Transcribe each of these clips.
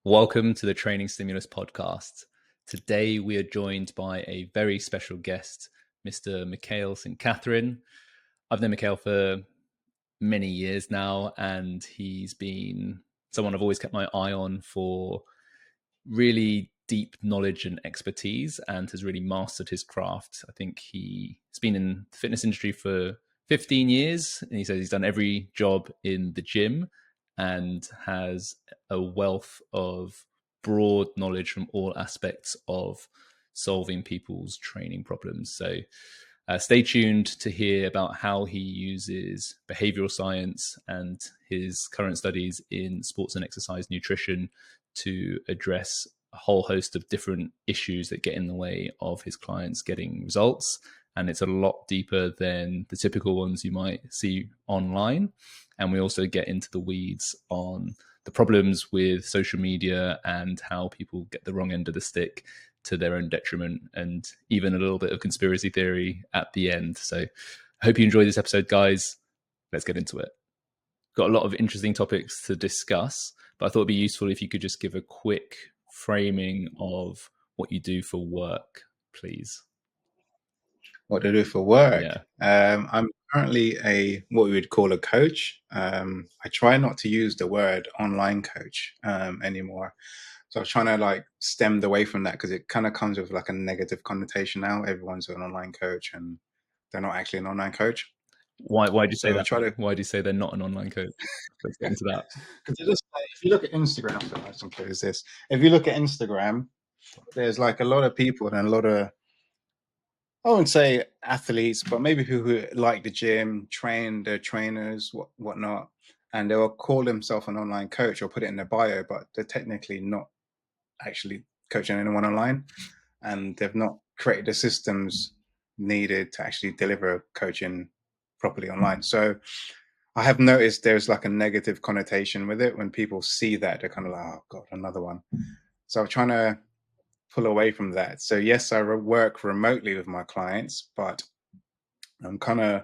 Welcome to the Training Stimulus podcast. Today we are joined by a very special guest, Mr. Mikhail St. Catherine. I've known Mikhail for many years now, and he's been someone I've always kept my eye on for really deep knowledge and expertise, and has really mastered his craft. I think he's been in the fitness industry for 15 years, and he says he's done every job in the gym and has a wealth of broad knowledge from all aspects of solving people's training problems. So stay tuned to hear about how he uses behavioral science and his current studies in sports and exercise nutrition to address a whole host of different issues that get in the way of his clients getting results. And it's a lot deeper than the typical ones you might see online. And we also get into the weeds on the problems with social media and how people get the wrong end of the stick to their own detriment, and even a little bit of conspiracy theory at the end. So I hope you enjoy this episode, guys. Let's get into it. Got a lot of interesting topics to discuss, but I thought it'd be useful if you could just give a quick framing of what you do for work, please. What to do for work? Yeah. I'm currently what we would call a coach. I try not to use the word online coach anymore. So I'm trying to stem away from that, because it kind of comes with like a negative connotation now. Everyone's an online coach and they're not actually an online coach. Why do you say So that? Why do you say they're not an online coach? Let's get into that. Because if you look at Instagram, so I can close this. If you look at Instagram, there's like a lot of people and a lot of, I wouldn't say athletes, but maybe people who like the gym, train, they're trainers, whatnot, and they'll call themselves an online coach or put it in their bio, but they're technically not actually coaching anyone online, and they've not created the systems needed to actually deliver coaching properly online. So I have noticed there's like a negative connotation with it. When people see that, they're kind of like, oh God, another one. So I'm trying to pull away from that. So yes, I work remotely with my clients, but I'm kind of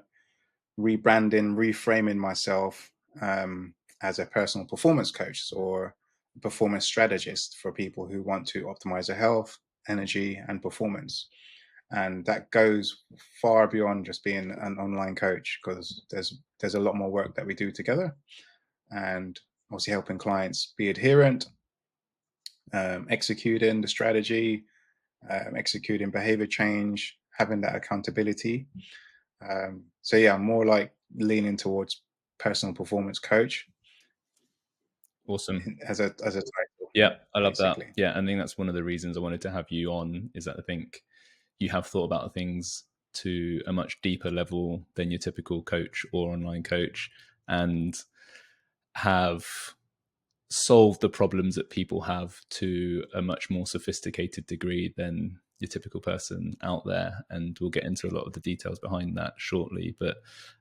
rebranding, reframing myself as a personal performance coach or performance strategist for people who want to optimize their health, energy, and performance. And that goes far beyond just being an online coach, because there's a lot more work that we do together, and obviously helping clients be adherent, executing the strategy, executing behavior change, having that accountability. So yeah, I'm more like leaning towards personal performance coach. Awesome. As a title. Yeah, I love basically. that. Yeah, I think that's one of the reasons I wanted to have you on, is that I think you have thought about things to a much deeper level than your typical coach or online coach, and have solved the problems that people have to a much more sophisticated degree than your typical person out there. And we'll get into a lot of the details behind that shortly. But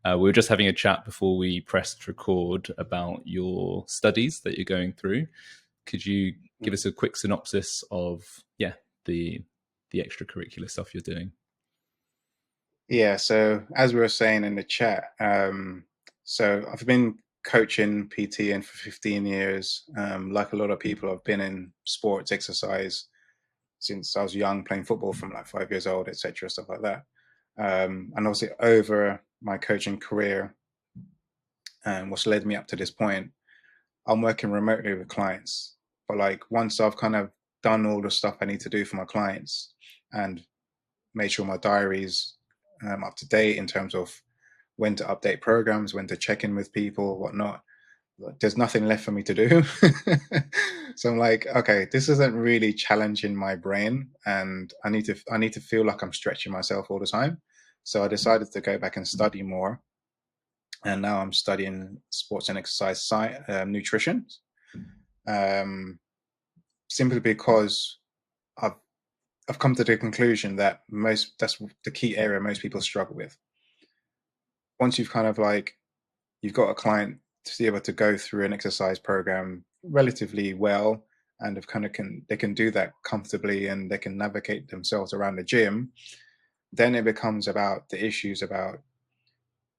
we were just having a chat before we pressed record about your studies that you're going through. Could you give us a quick synopsis of the extracurricular stuff you're doing? Yeah, so as we were saying in the chat, so I've been coaching PT for 15 years. Like a lot of people, I've been in sports, exercise since I was young, playing football from like 5 years old, etc., stuff like that. And obviously over my coaching career, what's led me up to this point, I'm working remotely with clients. But like once I've kind of done all the stuff I need to do for my clients and made sure my diary's up to date in terms of when to update programs, when to check in with people, whatnot, there's nothing left for me to do. So I'm like, okay, this isn't really challenging my brain, and I need to feel like I'm stretching myself all the time. So I decided to go back and study more, and now I'm studying sports and exercise nutrition, simply because I've come to the conclusion that that's the key area most people struggle with. Once you've kind of you've got a client to be able to go through an exercise program relatively well, and they can do that comfortably, and they can navigate themselves around the gym, then it becomes about the issues about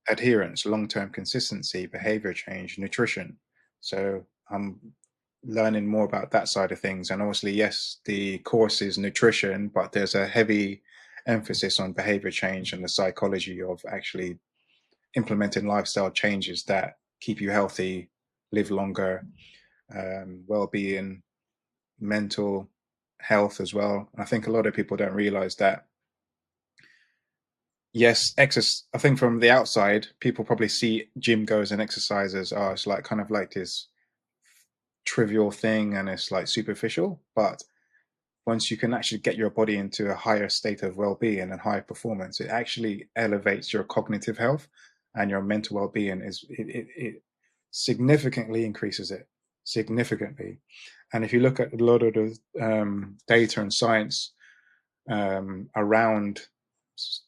adherence, long-term consistency, behavior change, nutrition. So I'm learning more about that side of things. And obviously, yes, the course is nutrition, but there's a heavy emphasis on behavior change and the psychology of actually implementing lifestyle changes that keep you healthy, live longer, well-being, mental health as well. I think a lot of people don't realize that. Yes, exercise. I think from the outside, people probably see gym goers and exercisers. Oh, it's like kind of like this trivial thing, and it's like superficial. But once you can actually get your body into a higher state of well-being and higher performance, it actually elevates your cognitive health and your mental well-being. It significantly increases it significantly. And if you look at a lot of the data and science around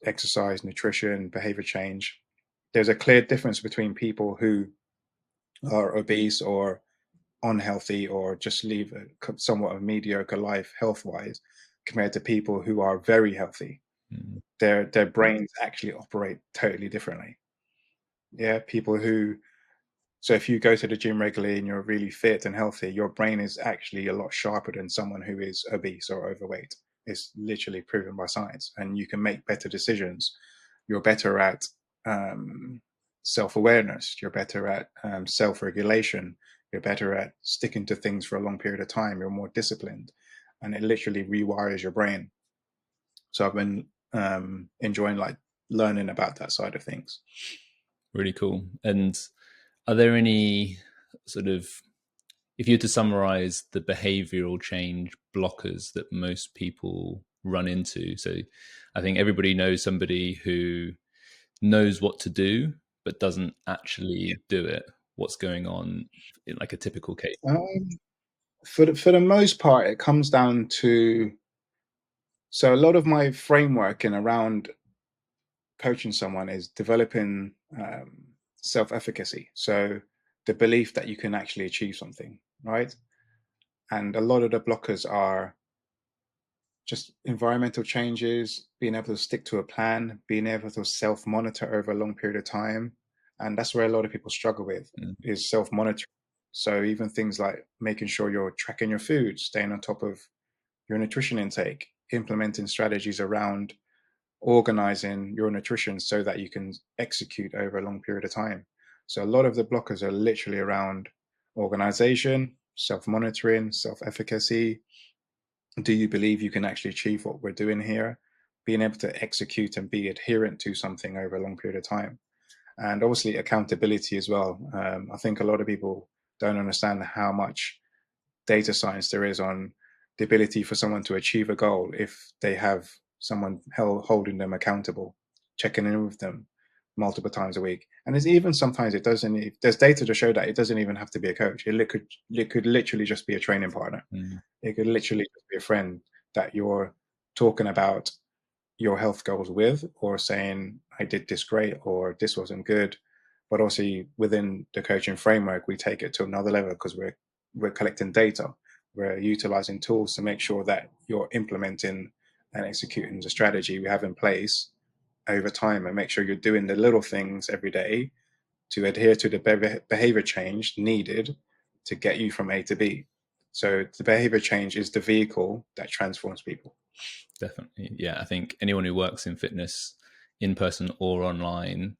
exercise, nutrition, behavior change, there's a clear difference between people who are obese or unhealthy or just live somewhat of a mediocre life health wise compared to people who are very healthy. Mm. Their brains actually operate totally differently. Yeah, people who, so if you go to the gym regularly and you're really fit and healthy, your brain is actually a lot sharper than someone who is obese or overweight. It's literally proven by science, and you can make better decisions. You're better at self-awareness. You're better at self-regulation. You're better at sticking to things for a long period of time. You're more disciplined, and it literally rewires your brain. So I've been enjoying like learning about that side of things. Really cool. And are there any sort of, if you were to summarize the behavioral change blockers that most people run into? So I think everybody knows somebody who knows what to do, but doesn't actually do it. What's going on in like a typical case? Um, for the most part, it comes down to, so a lot of my framework and around coaching someone is developing self-efficacy. So the belief that you can actually achieve something, right? And a lot of the blockers are just environmental changes, being able to stick to a plan, being able to self-monitor over a long period of time. And that's where a lot of people struggle with, Mm. is self-monitoring. So even things like making sure you're tracking your food, staying on top of your nutrition intake, implementing strategies around organizing your nutrition so that you can execute over a long period of time. So a lot of the blockers are literally around organization, self-monitoring, self-efficacy. Do you believe you can actually achieve what we're doing here? Being able to execute and be adherent to something over a long period of time. And obviously accountability as well. I think a lot of people don't understand how much data science there is on the ability for someone to achieve a goal if they have someone holding them accountable, checking in with them multiple times a week. And it's even sometimes it doesn't, there's data to show that it doesn't even have to be a coach. It could literally just be a training partner. Mm. It could literally just be a friend that you're talking about your health goals with, or saying, I did this great, or this wasn't good. But also within the coaching framework, we take it to another level because we're collecting data. We're utilizing tools to make sure that you're implementing and executing the strategy we have in place over time, and make sure you're doing the little things every day to adhere to the behavior change needed to get you from A to B. So the behavior change is the vehicle that transforms people. Definitely. Yeah. I think anyone who works in fitness, in person or online,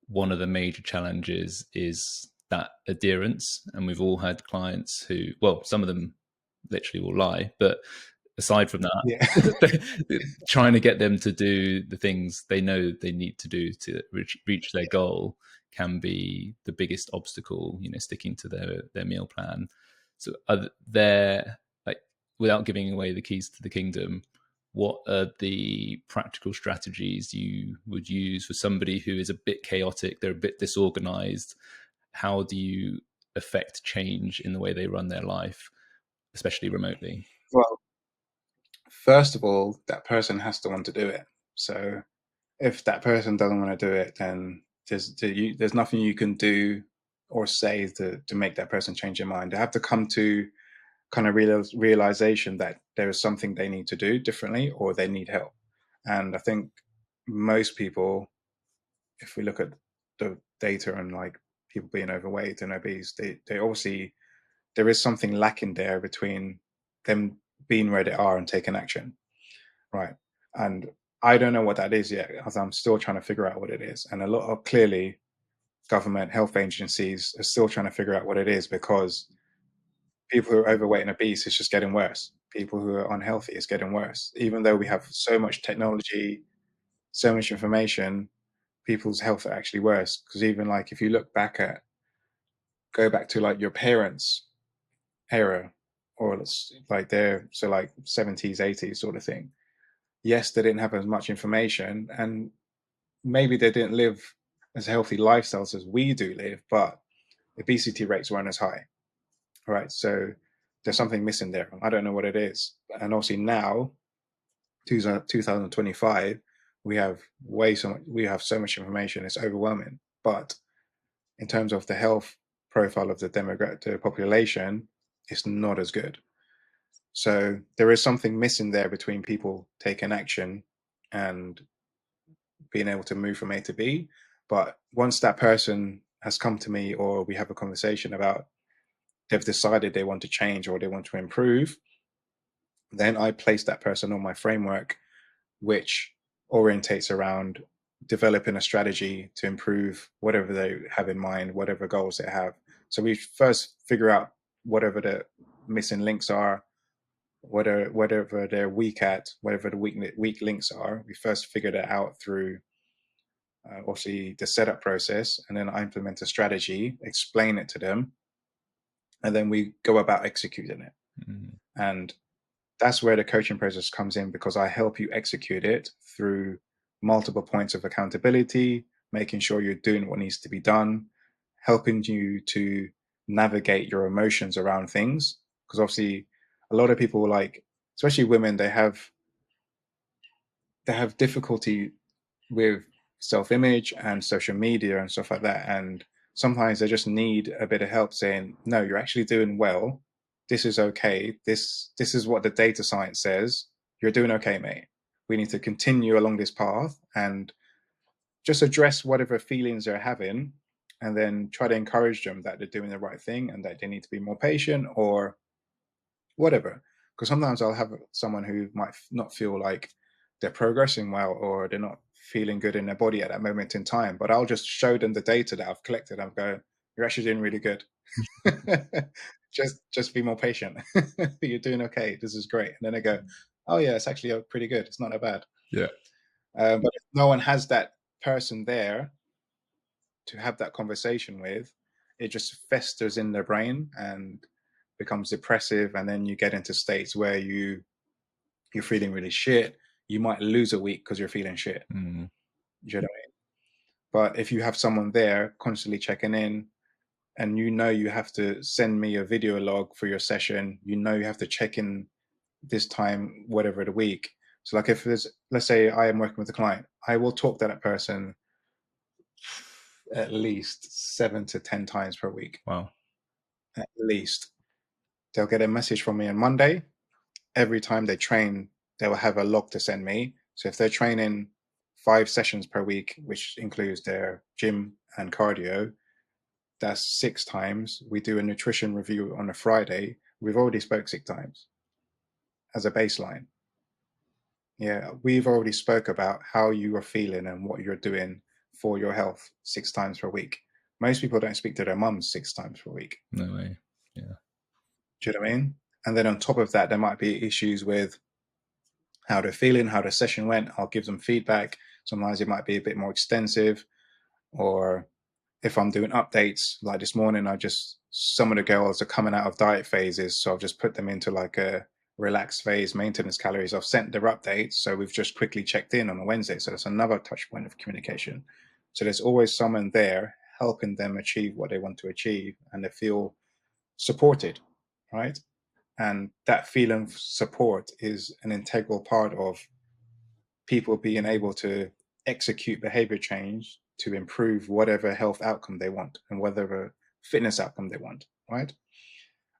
one of the major challenges is that adherence. And we've all had clients who, well, some of them literally will lie, but aside from Yeah. that, trying to get them to do the things they know they need to do to reach their goal can be the biggest obstacle, sticking to their meal plan. So are there, like, without giving away the keys to the kingdom, what are the practical strategies you would use for somebody who is a bit chaotic, they're a bit disorganized? How do you affect change in the way they run their life, especially remotely? Well, first of all, that person has to want to do it. So if that person doesn't want to do it, then there's nothing you can do or say to make that person change their mind. They have to come to kind of realization that there is something they need to do differently, or they need help. And I think most people, if we look at the data and like people being overweight and obese, they obviously there is something lacking there between them being where they are and taking action, right? And I don't know what that is yet, as I'm still trying to figure out what it is. And a lot of, clearly, government health agencies are still trying to figure out what it is, because people who are overweight and obese is just getting worse. People who are unhealthy is getting worse. Even though we have so much technology, so much information, people's health are actually worse. Because even like if you go back to like your parents' era, or like their, so like 70s, 80s sort of thing. Yes, they didn't have as much information, and maybe they didn't live as healthy lifestyles as we do live, but obesity rates weren't as high, right? So there's something missing there. I don't know what it is. And obviously now, 2025, we have so much information. It's overwhelming. But in terms of the health profile of the population, it's not as good. So there is something missing there between people taking action and being able to move from A to B. But once that person has come to me, or we have a conversation about they've decided they want to change or they want to improve, then I place that person on my framework, which orientates around developing a strategy to improve whatever they have in mind, whatever goals they have. So we first figure out whatever the missing links are, whatever they're weak at, whatever the weak links are. We first figure that out through obviously the setup process, and then I implement a strategy, explain it to them, and then we go about executing it. And that's where the coaching process comes in, because I help you execute it through multiple points of accountability, making sure you're doing what needs to be done, helping you to navigate your emotions around things. Because obviously, a lot of people, like especially women, they have difficulty with self-image and social media and stuff like that. And sometimes they just need a bit of help saying, no, you're actually doing well. This is okay. This is what the data science says. You're doing okay, mate. We need to continue along this path and just address whatever feelings they're having, and then try to encourage them that they're doing the right thing and that they need to be more patient or whatever. Because sometimes I'll have someone who might not feel like they're progressing well, or they're not feeling good in their body at that moment in time, but I'll just show them the data that I've collected. I'm going, you're actually doing really good. just be more patient. You're doing okay. This is great. And then they go, oh yeah, it's actually pretty good. It's not that bad. Yeah. But if no one has that person there to have that conversation with, it just festers in their brain and becomes depressive. And then you get into states where you're feeling really shit. You might lose a week because you're feeling shit. You know what I mean? But if you have someone there constantly checking in, and you have to send me a video log for your session, you have to check in this time, whatever the week. So like if let's say I am working with a client, I will talk to that person at least 7 to 10 times per week. Wow. At least. They'll get a message from me on Monday. Every time they train, they will have a log to send me. So if they're training 5 sessions per week, which includes their gym and cardio, that's 6 times. We do a nutrition review on a Friday. We've already spoke 6 times as a baseline. Yeah, we've already spoke about how you are feeling and what you're doing for your health 6 times per week. Most people don't speak to their mums 6 times per week. No way. Yeah. Do you know what I mean? And then on top of that, there might be issues with how they're feeling, how the session went. I'll give them feedback. Sometimes it might be a bit more extensive, or if I'm doing updates, like this morning, some of the girls are coming out of diet phases. So I've just put them into like a relaxed phase, maintenance calories. I've sent their updates. So we've just quickly checked in on a Wednesday. So that's another touch point of communication. So there's always someone there helping them achieve what they want to achieve, and they feel supported, right? And that feeling of support is an integral part of people being able to execute behavior change to improve whatever health outcome they want and whatever fitness outcome they want, right?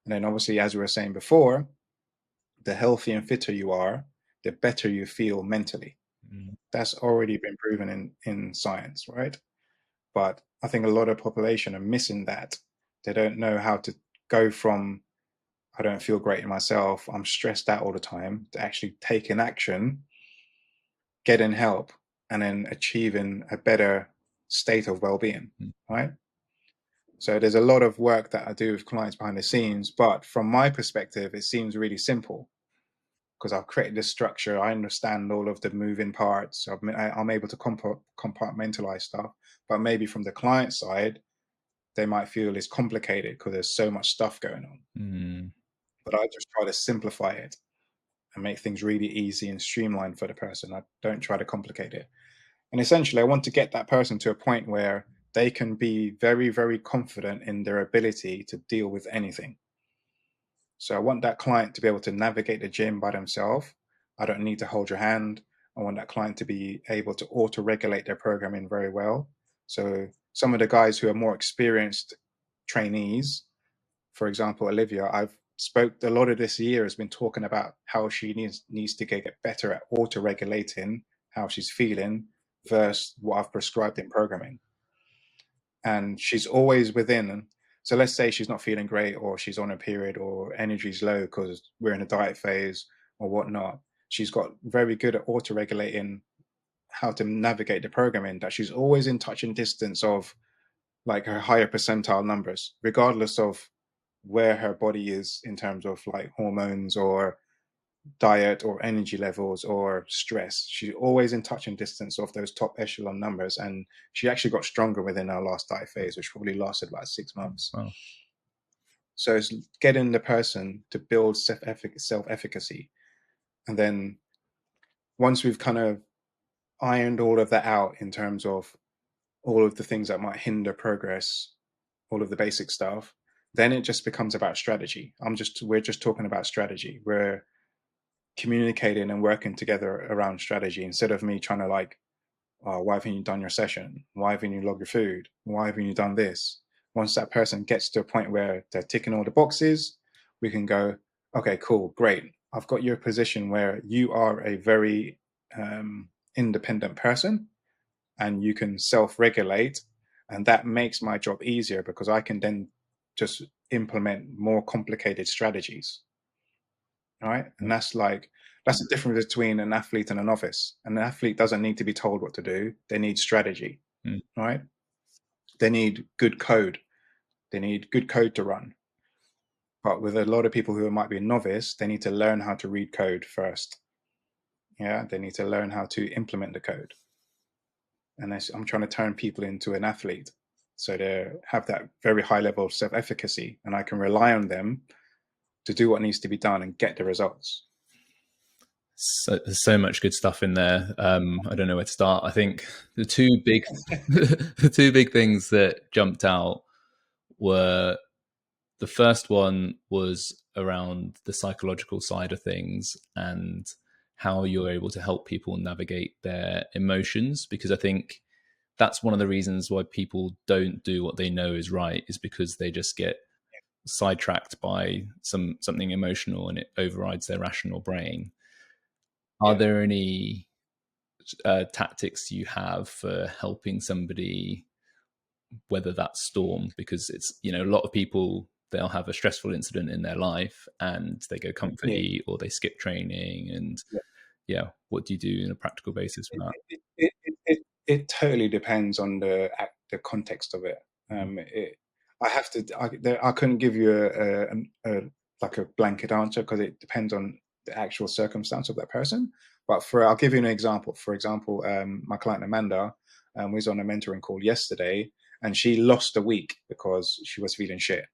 And then obviously, as we were saying before, the healthier and fitter you are, the better you feel mentally. That's already been proven in science, right? But I think a lot of population are missing that. They don't know how to go from I don't feel great in myself, I'm stressed out all the time, to actually taking action, getting help, and then achieving a better state of well-being, Mm. right? So there's a lot of work that I do with clients behind the scenes, but from my perspective, it seems really simple because I've created this structure. I understand all of the moving parts. I'm able to compartmentalize stuff, but maybe from the client side, they might feel it's complicated because there's so much stuff going on. Mm. But I just try to simplify it and make things really easy and streamlined for the person. I don't try to complicate it. And essentially, I want to get that person to a point where they can be very, very confident in their ability to deal with anything. So I want that client to be able to navigate the gym by themselves. I don't need to hold your hand. I want that client to be able to auto regulate their programming very well. So some of the guys who are more experienced trainees, for example, Olivia, I've spoke a lot of this year has been talking about how she needs to get better at auto regulating how she's feeling versus what I've prescribed in programming. And she's always within. So let's say she's not feeling great, or she's on a period, or energy's low because we're in a diet phase or whatnot. She's got very good at auto regulating how to navigate the programming, that she's always in touch and distance of like her higher percentile numbers, regardless of where her body is in terms of like hormones or diet or energy levels or stress. She's always in touch and distance of those top echelon numbers. And she actually got stronger within our last diet phase, which probably lasted about 6 months. Wow. So it's getting the person to build self-efficacy. And then once we've kind of ironed all of that out in terms of all of the things that might hinder progress, all of the basic stuff, then it just becomes about strategy. We're just talking about strategy. We're communicating and working together around strategy instead of me trying to like, oh, why haven't you done your session? Why haven't you logged your food? Why haven't you done this? Once that person gets to a point where they're ticking all the boxes, we can go, okay, cool, great. I've got your position where you are a very independent person and you can self-regulate. And that makes my job easier because I can then just implement more complicated strategies. Right. And that's the difference between an athlete and a novice. An athlete doesn't need to be told what to do. They need strategy. Mm. Right. They need good code. They need good code to run. But with a lot of people who might be a novice, they need to learn how to read code first. Yeah. They need to learn how to implement the code. And I'm trying to turn people into an athlete. So they have that very high level of self-efficacy, and I can rely on them to do what needs to be done and get the results. So there's so much good stuff in there. I don't know where to start. I think the two big, the two big things that jumped out were, the first one was around the psychological side of things and how you're able to help people navigate their emotions. Because I think that's one of the reasons why people don't do what they know is right, is because they just get sidetracked by something emotional and it overrides their rational brain. Are Yeah. there any tactics you have for helping somebody weather that storm? Because it's, a lot of people, they'll have a stressful incident in their life and they go comfort Yeah. eat or they skip training. And Yeah. what do you do on a practical basis for that? It totally depends on the context of it. I couldn't give you a like a blanket answer because it depends on the actual circumstance of that person. But I'll give you an example. For example, my client Amanda was on a mentoring call yesterday, and she lost a week because she was feeling shit,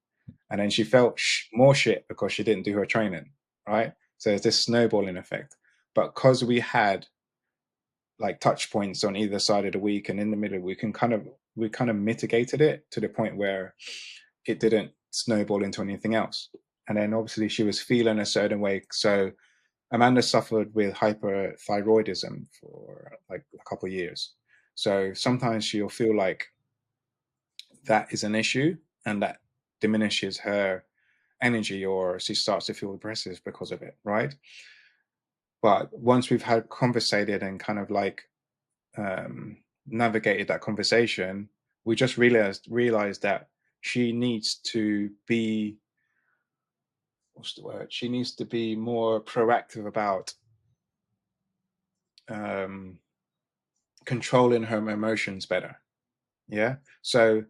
and then she felt more shit because she didn't do her training. Right, so it's this snowballing effect. But because we had like touch points on either side of the week and in the middle, we kind of mitigated it to the point where it didn't snowball into anything else. And then obviously she was feeling a certain way. So Amanda suffered with hyperthyroidism for like a couple of years. So sometimes she'll feel like that is an issue and that diminishes her energy, or she starts to feel depressive because of it, right? But once we've had conversated and kind of like navigated that conversation, we just realized that she needs to be, what's the word? She needs to be more proactive about controlling her emotions better. Yeah. So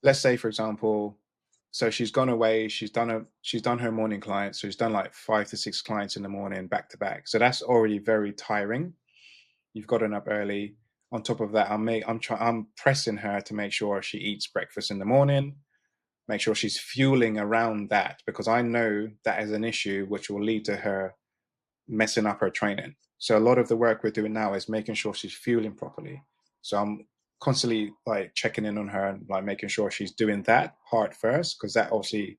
let's say, for example, so she's gone away, she's done her morning clients, so she's done like 5 to 6 clients in the morning back to back. So that's already very tiring. You've gotten up early. On top of that, I'm pressing her to make sure she eats breakfast in the morning, make sure she's fueling around that, because I know that is an issue which will lead to her messing up her training. So a lot of the work we're doing now is making sure she's fueling properly. So I'm constantly like checking in on her and like making sure she's doing that part first, because that obviously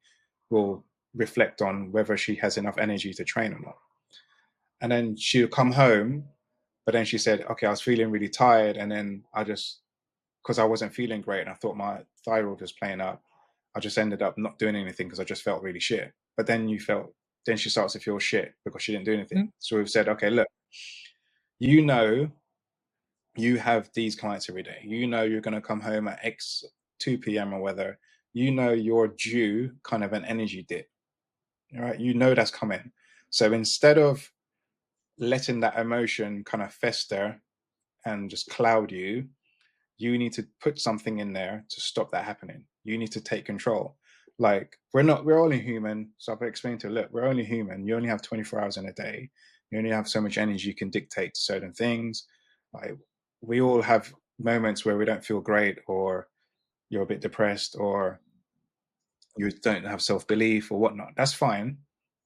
will reflect on whether she has enough energy to train or not. And then she'll come home, but then she said, okay, I was feeling really tired, and then because I wasn't feeling great and I thought my thyroid was playing up, I just ended up not doing anything because I just felt really shit. But then she starts to feel shit because she didn't do anything. So we've said, okay, look, you know, you have these clients every day. You know, you're going to come home at X 2 p.m. or whether, you know, you're due kind of an energy dip. All right. You know, that's coming. So instead of letting that emotion kind of fester and just cloud you, you need to put something in there to stop that happening. You need to take control. Like we're only human. So I've explained to her, look, we're only human. You only have 24 hours in a day. You only have so much energy you can dictate to certain things. Like we all have moments where we don't feel great, or you're a bit depressed, or you don't have self-belief or whatnot. That's fine.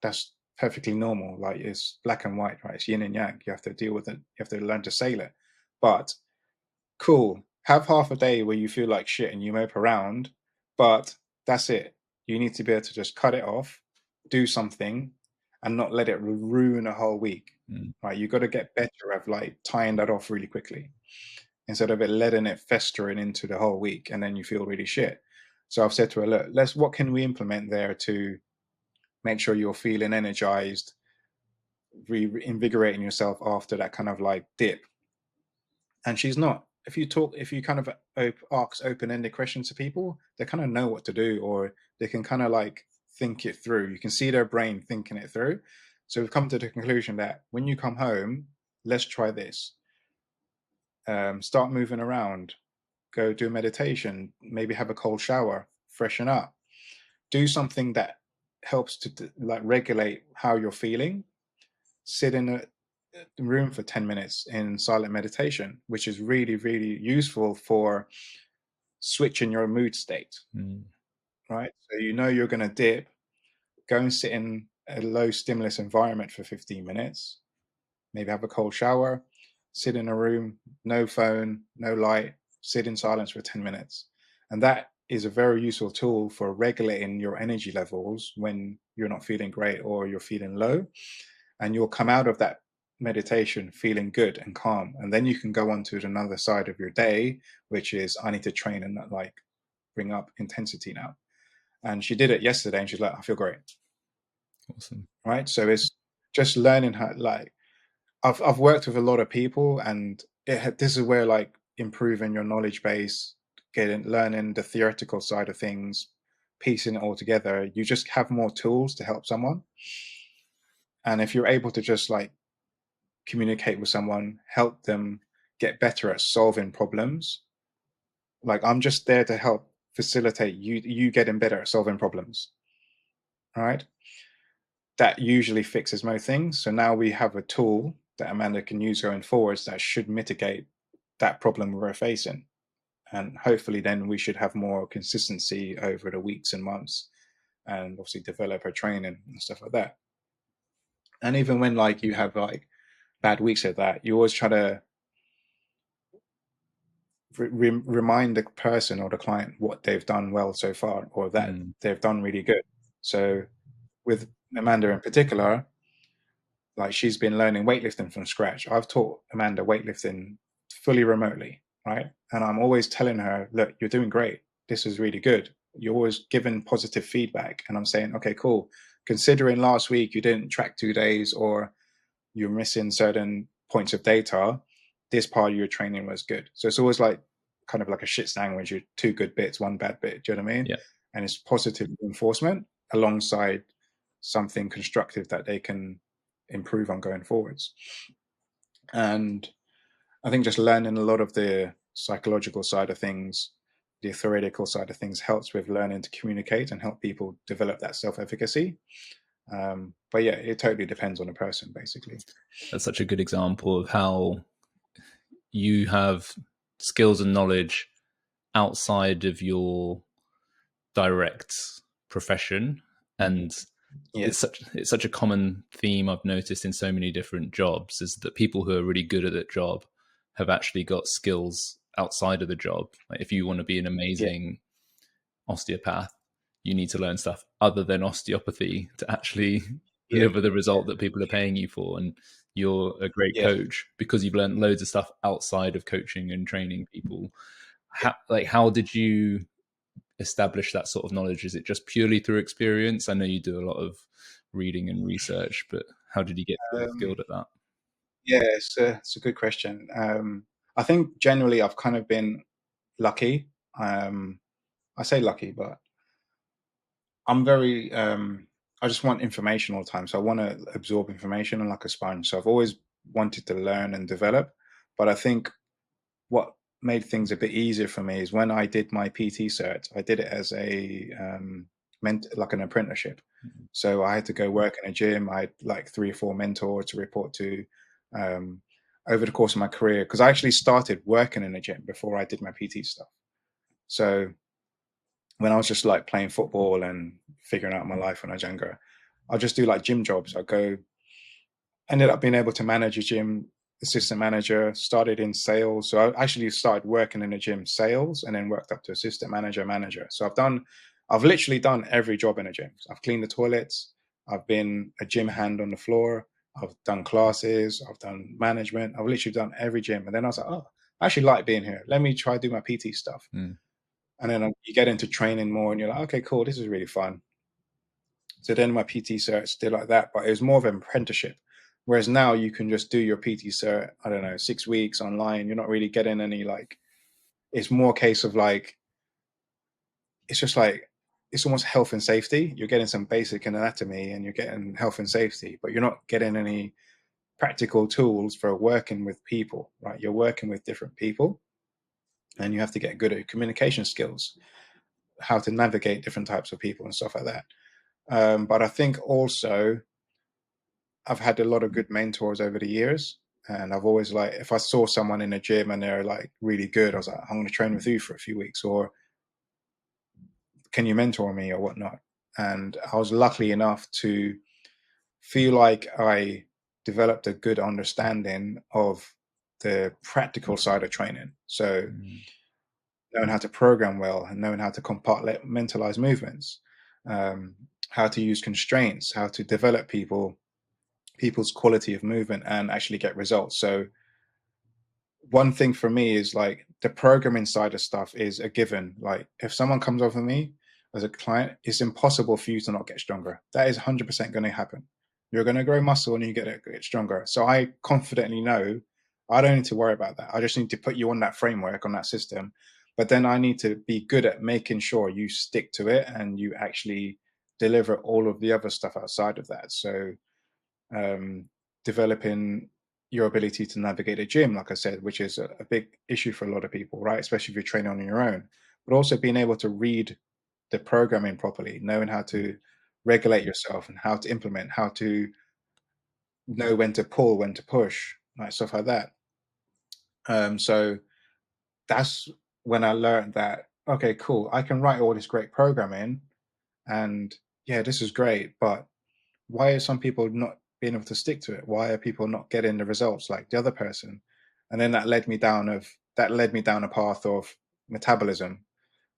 That's perfectly normal. Like it's black and white, right? It's yin and yang. You have to deal with it. You have to learn to sail it. But cool. Have half a day where you feel like shit and you mope around, but that's it. You need to be able to just cut it off, do something, and not let it ruin a whole week. Right? You got to get better at like tying that off really quickly instead of it letting it festering into the whole week and then you feel really shit. So I've said to her, look, what can we implement there to make sure you're feeling energized, reinvigorating yourself after that kind of like dip. And she's not. If you kind of ask open-ended questions to people, they kind of know what to do, or they can kind of like think it through. You can see their brain thinking it through. So we've come to the conclusion that when you come home, let's try this. Start moving around, go do meditation, maybe have a cold shower, freshen up, do something that helps to like regulate how you're feeling. Sit in a room for 10 minutes in silent meditation, which is really, really useful for switching your mood state, right? So you know you're going to dip, go and sit in a low stimulus environment for 15 minutes, maybe have a cold shower, sit in a room, no phone, no light, sit in silence for 10 minutes. And that is a very useful tool for regulating your energy levels when you're not feeling great or you're feeling low. And you'll come out of that meditation feeling good and calm. And then you can go on to another side of your day, which is I need to train and like bring up intensity now. And she did it yesterday and she's like, I feel great. Awesome. Right. So it's just learning how, like, I've worked with a lot of people, and this is where like improving your knowledge base, learning the theoretical side of things, piecing it all together, you just have more tools to help someone. And if you're able to just like communicate with someone, help them get better at solving problems, like I'm just there to help facilitate you getting better at solving problems. All right. That usually fixes most things. So now we have a tool that Amanda can use going forwards that should mitigate that problem we're facing. And hopefully then we should have more consistency over the weeks and months, and obviously develop her training and stuff like that. And even when like you have like bad weeks at that, you always try to remind the person or the client what they've done well so far, or that they've done really good. So with Amanda in particular, like she's been learning weightlifting from scratch. I've taught Amanda weightlifting fully remotely, right? And I'm always telling her, look, you're doing great. This is really good. You're always giving positive feedback. And I'm saying, okay, cool. Considering last week you didn't track 2 days, or you're missing certain points of data, this part of your training was good. So it's always like kind of like a shit sandwich, you 2 good bits, 1 bad bit. Do you know what I mean? Yeah. And it's positive reinforcement alongside something constructive that they can improve on going forwards. And I think just learning a lot of the psychological side of things, the theoretical side of things, helps with learning to communicate and help people develop that self-efficacy. But yeah, it totally depends on the person, basically. That's such a good example of how you have skills and knowledge outside of your direct profession, and Yeah, it's such a common theme I've noticed in so many different jobs, is that people who are really good at that job have actually got skills outside of the job. Like if you want to be an yeah, amazing osteopath, you need to learn stuff other than osteopathy to actually yeah, deliver the result that people are paying you for. And you're a great yeah, coach because you've learned loads of stuff outside of coaching and training people. yeah. How did you establish that sort of knowledge? Is it just purely through experience? I know you do a lot of reading and research, but how did you get so Um, skilled at that? yeah, it's a good question. I think generally I've kind of been lucky. I say lucky, but I'm very I just want information all the time. So I want to absorb information and like a sponge. So I've always wanted to learn and develop. But I think what made things a bit easier for me is when I did my PT cert, I did it as a meant like an apprenticeship. So I had to go work in a gym. I had like 3 or 4 mentors to report to um, over the course of my career, because I actually started working in a gym before I did my PT stuff. So when I was just like playing football and figuring out my life when I was younger, I'll just do like gym jobs. I go, ended up being able to manage a gym, assistant manager, started in sales. So I actually started working in a gym sales and then worked up to assistant manager, manager. So I've literally done every job in a gym. I've cleaned the toilets. I've been a gym hand on the floor. I've done classes. I've done management. I've literally done every gym. And then I was like, oh, I actually like being here. Let me try do my PT stuff. Mm. And then you get into training more and you're like, okay, cool. This is really fun. So then my PT cert still like that, but it was more of an apprenticeship. Whereas now you can just do your PT cert, I don't know, 6 weeks online. You're not really getting any like, it's more a case of like, it's just like, it's almost health and safety. You're getting some basic anatomy and you're getting health and safety, but you're not getting any practical tools for working with people, right? You're working with different people and you have to get good at communication skills, how to navigate different types of people and stuff like that. But I think also I've had a lot of good mentors over the years. And I've always like, if I saw someone in a gym and they're like really good, I was like, I'm going to train with you for a few weeks, or can you mentor me or whatnot? And I was lucky enough to feel like I developed a good understanding of the practical side of training. So Mm. knowing how to program well and knowing how to compartmentalize movements, um, how to use constraints, how to develop people's quality of movement and actually get results. So one thing for me is like the programming side of stuff is a given. Like if someone comes over me as a client, it's impossible for you to not get stronger. That is 100% going to happen. You're going to grow muscle and you get stronger. So I confidently know I don't need to worry about that. I just need to put you on that framework, on that system. But then I need to be good at making sure you stick to it and you actually deliver all of the other stuff outside of that. So um, developing your ability to navigate a gym, like I said, which is a big issue for a lot of people, right? Especially if you're training on your own, but also being able to read the programming properly, knowing how to regulate yourself and how to implement, how to know when to pull, when to push, like stuff like that. So that's when I learned that, okay, cool, I can write all this great programming and yeah, this is great, but why are some people not being able to stick to it? Why are people not getting the results like the other person? And then that led me down a path of metabolism,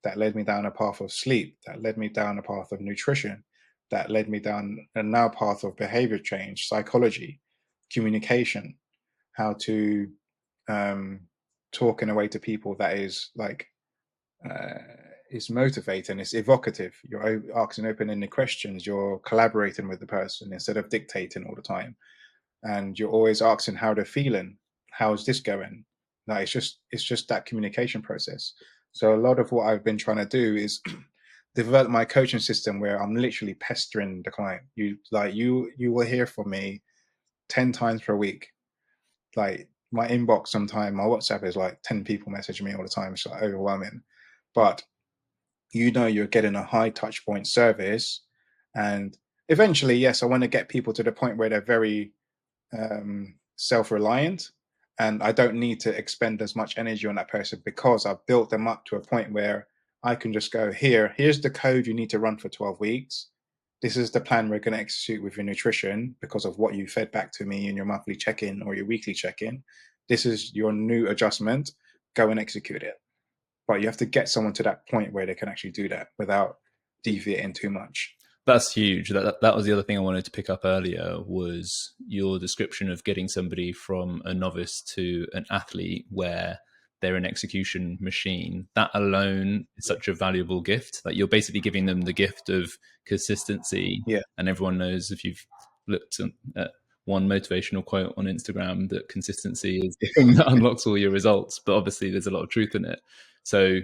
that led me down a path of sleep, that led me down a path of nutrition, that led me down a now path of behavior change, psychology, communication, how to um, talk in a way to people that is like uh, it's motivating, it's evocative. You're asking open-ended questions. You're collaborating with the person instead of dictating all the time, and you're always asking how they're feeling. How's this going? Like it's just that communication process. So a lot of what I've been trying to do is developed my coaching system where I'm literally pestering the client. You will hear from me 10 times per week. Like my inbox sometime, my WhatsApp is like 10 people messaging me all the time. It's like overwhelming. But you're getting a high touch point service. And eventually, yes, I want to get people to the point where they're very self-reliant, and I don't need to expend as much energy on that person because I've built them up to a point where I can just go, here's the code you need to run for 12 weeks. This is the plan we're going to execute with your nutrition because of what you fed back to me in your monthly check-in or your weekly check-in. This is your new adjustment. Go and execute it. But you have to get someone to that point where they can actually do that without deviating too much. That's huge. That was the other thing I wanted to pick up earlier, was your description of getting somebody from a novice to an athlete where they're an execution machine. That alone is such a valuable gift. Like, you're basically giving them the gift of consistency. Yeah. And everyone knows, if you've looked at one motivational quote on Instagram, that consistency is the thing that unlocks all your results. But obviously there's a lot of truth in it. So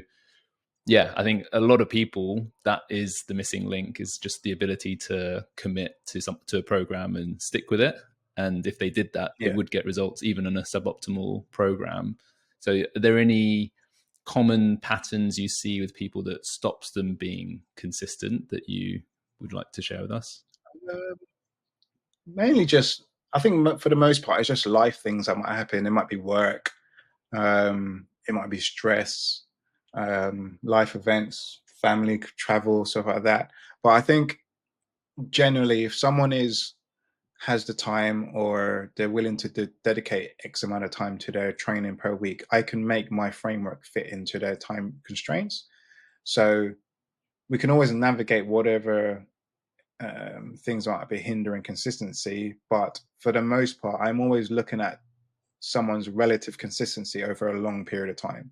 yeah, I think a lot of people, that is the missing link, is just the ability to commit to a program and stick with it. And if they did that, they would get results even in a suboptimal program. So are there any common patterns you see with people that stops them being consistent that you would like to share with us? Mainly just, I think for the most part, it's just life things that might happen. It might be work, it might be stress, life events, family travel, stuff like that. But I think generally, if someone has the time or they're willing to dedicate X amount of time to their training per week, I can make my framework fit into their time constraints. So we can always navigate whatever things might be hindering consistency. But for the most part, I'm always looking at someone's relative consistency over a long period of time.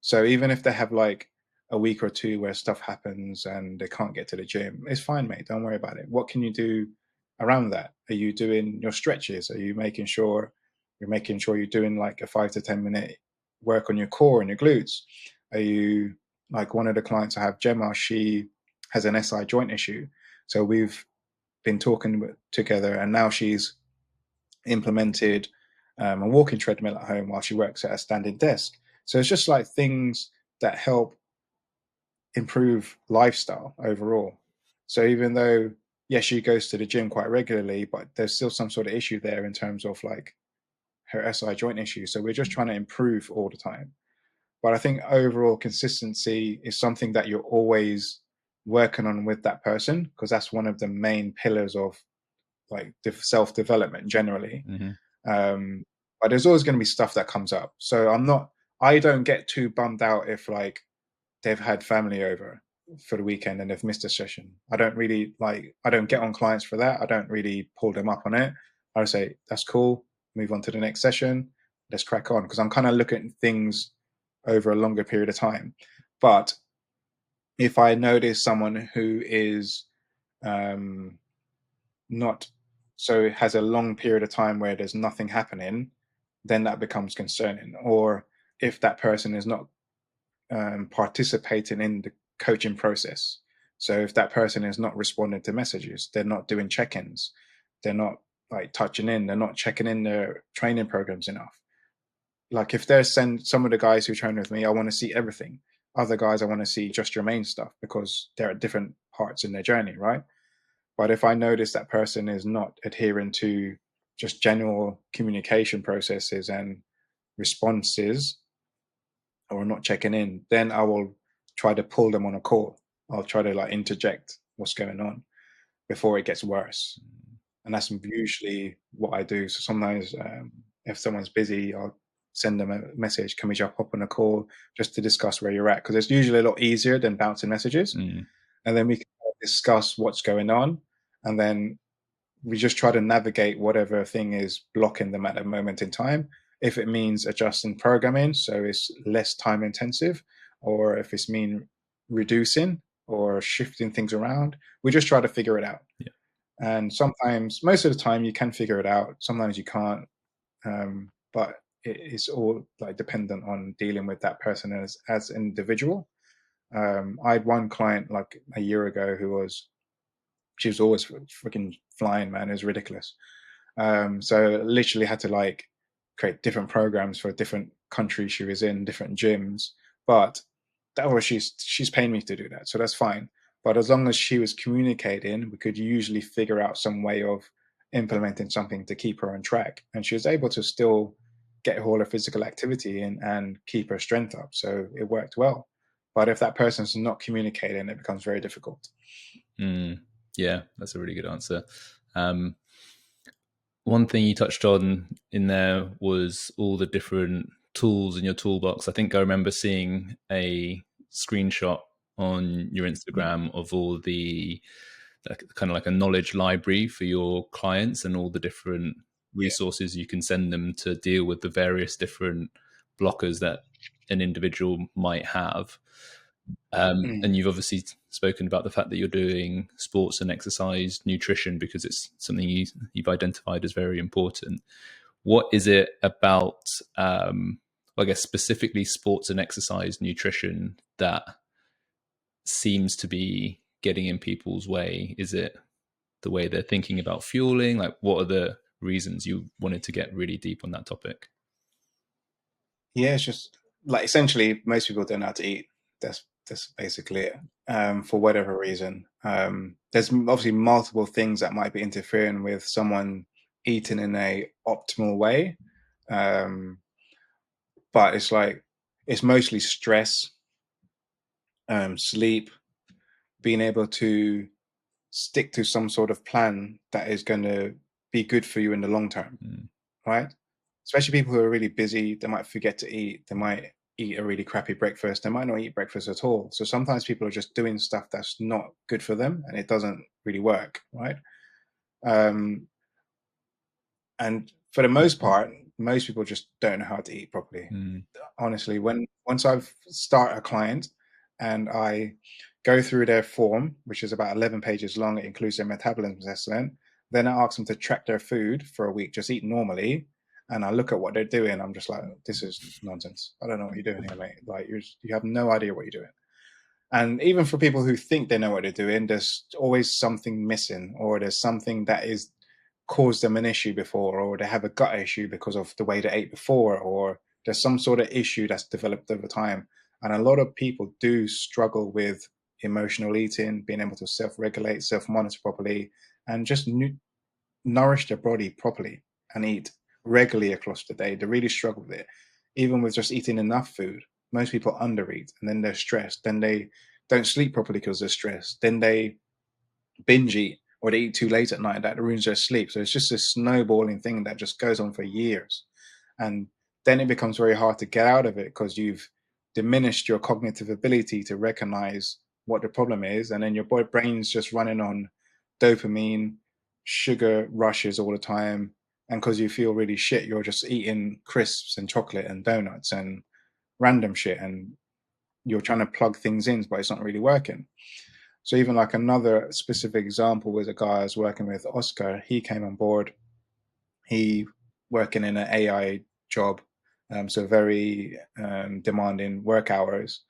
So even if they have like a week or two where stuff happens and they can't get to the gym, it's fine, mate. Don't worry about it. What can you do around that? Are you doing your stretches? Are you making sure you're doing like a 5 to 10 minute work on your core and your glutes? Are you, like one of the clients I have, Gemma, she has an SI joint issue. So we've been talking together, and now she's implemented a walking treadmill at home while she works at a standing desk. So it's just like things that help improve lifestyle overall. So even though, yes, she goes to the gym quite regularly, but there's still some sort of issue there in terms of like her SI joint issue. So we're just trying to improve all the time. But I think overall consistency is something that you're always working on with that person, because that's one of the main pillars of like self-development generally. But there's always going to be stuff that comes up. So I don't get too bummed out if like they've had family over for the weekend and they've missed a session. I don't get on clients for that. I don't really pull them up on it. I would say, that's cool, move on to the next session, let's crack on. Because I'm kind of looking at things over a longer period of time. But if I notice someone who is not, so it has a long period of time where there's nothing happening, then that becomes concerning. Or if that person is not participating in the coaching process. So if that person is not responding to messages, they're not doing check-ins, they're not like touching in, they're not checking in their training programs enough. Like if they're some of the guys who train with me, I want to see everything. Other guys, I want to see just your main stuff because they're at different parts in their journey, right? But if I notice that person is not adhering to just general communication processes and responses, or not checking in, then I will try to pull them on a call. I'll try to like interject what's going on before it gets worse. And that's usually what I do. So sometimes if someone's busy, I'll send them a message. Can we just hop on a call just to discuss where you're at? Because it's usually a lot easier than bouncing messages. And then we can discuss what's going on. And then we just try to navigate whatever thing is blocking them at a moment in time. If it means adjusting programming so it's less time intensive, or if it's mean reducing or shifting things around, we just try to figure it out. Yeah. And sometimes, most of the time, you can figure it out. Sometimes you can't. But it's all like dependent on dealing with that person as an individual. I had one client like a year ago she was always freaking flying, man. It was ridiculous. So literally had to like create different programs for different countries she was in, different gyms. But that was she's paying me to do that, so that's fine. But as long as she was communicating, we could usually figure out some way of implementing something to keep her on track. And she was able to still get all her physical activity in and keep her strength up. So it worked well. But if that person's not communicating, it becomes very difficult. Yeah, that's a really good answer. One thing you touched on in there was all the different tools in your toolbox. I think I remember seeing a screenshot on your Instagram of all the kind of like a knowledge library for your clients and all the different Yeah. resources you can send them to deal with the various different blockers that an individual might have. Mm. And you've obviously spoken about the fact that you're doing sports and exercise nutrition because it's something you've identified as very important. What is it about, I guess, specifically sports and exercise nutrition that seems to be getting in people's way? Is it the way they're thinking about fueling? Like, what are the reasons you wanted to get really deep on that topic? Yeah, it's just like essentially most people don't know how to eat. That's basically it. For whatever reason, there's obviously multiple things that might be interfering with someone eating in a optimal way, um, but it's like it's mostly stress, sleep, being able to stick to some sort of plan that is going to be good for you in the long term, Mm, right? Especially people who are really busy, they might forget to eat. They might eat a really crappy breakfast. They might not eat breakfast at all. So sometimes people are just doing stuff that's not good for them and it doesn't really work, right? Um, and for the most part, most people just don't know how to eat properly. mm, Honestly, when once I've start a client and I go through their form, which is about 11 pages long, it includes their metabolism assessment, then I ask them to track their food for a week, just eat normally. And I look at what they're doing. I'm just like, this is nonsense. I don't know what you're doing here, mate. Like you have no idea what you're doing. And even for people who think they know what they're doing, there's always something missing, or there's something that is caused them an issue before, or they have a gut issue because of the way they ate before, or there's some sort of issue that's developed over time. And a lot of people do struggle with emotional eating, being able to self-regulate, self-monitor properly, and just nourish their body properly and eat regularly across the day. They really struggle with it. Even with just eating enough food, most people undereat and then they're stressed. Then they don't sleep properly because they're stressed. Then they binge eat or they eat too late at night. That ruins their sleep. So it's just a snowballing thing that just goes on for years. And then it becomes very hard to get out of it because you've diminished your cognitive ability to recognize what the problem is. And then your brain's just running on dopamine, sugar rushes all the time. And because you feel really shit, you're just eating crisps and chocolate and donuts and random shit. And you're trying to plug things in, but it's not really working. So even like another specific example was a guy I was working with, Oscar. He came on board. He working in an AI job, so very demanding work hours,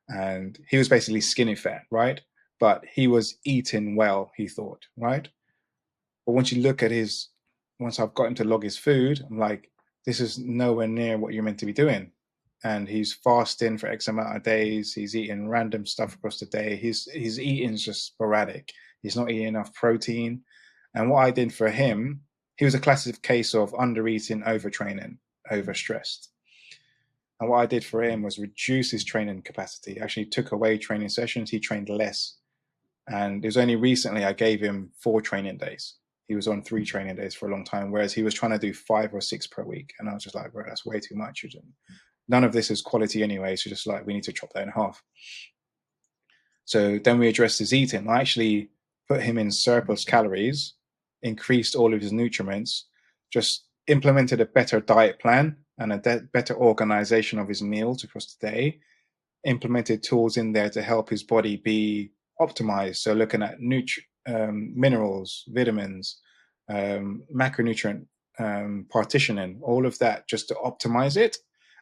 and he was basically skinny fat, right? But he was eating well, he thought, right? But once you look at once I've got him to log his food, I'm like, this is nowhere near what you're meant to be doing. And he's fasting for X amount of days. He's eating random stuff across the day. His eating's just sporadic. He's not eating enough protein. And what I did for him, he was a classic case of under eating, overtraining, overstressed. And what I did for him was reduce his training capacity. Actually took away training sessions. He trained less. And it was only recently I gave him 4 training days. He was on 3 training days for a long time, whereas he was trying to do 5 or 6 per week. And I was just like, bro, that's way too much. None of this is quality anyway. So just like, we need to chop that in half. So then we addressed his eating. I actually put him in surplus calories, increased all of his nutriments, just implemented a better diet plan and a better organization of his meals across the day, implemented tools in there to help his body be optimized. So looking at minerals, vitamins, macronutrient partitioning, all of that just to optimize it.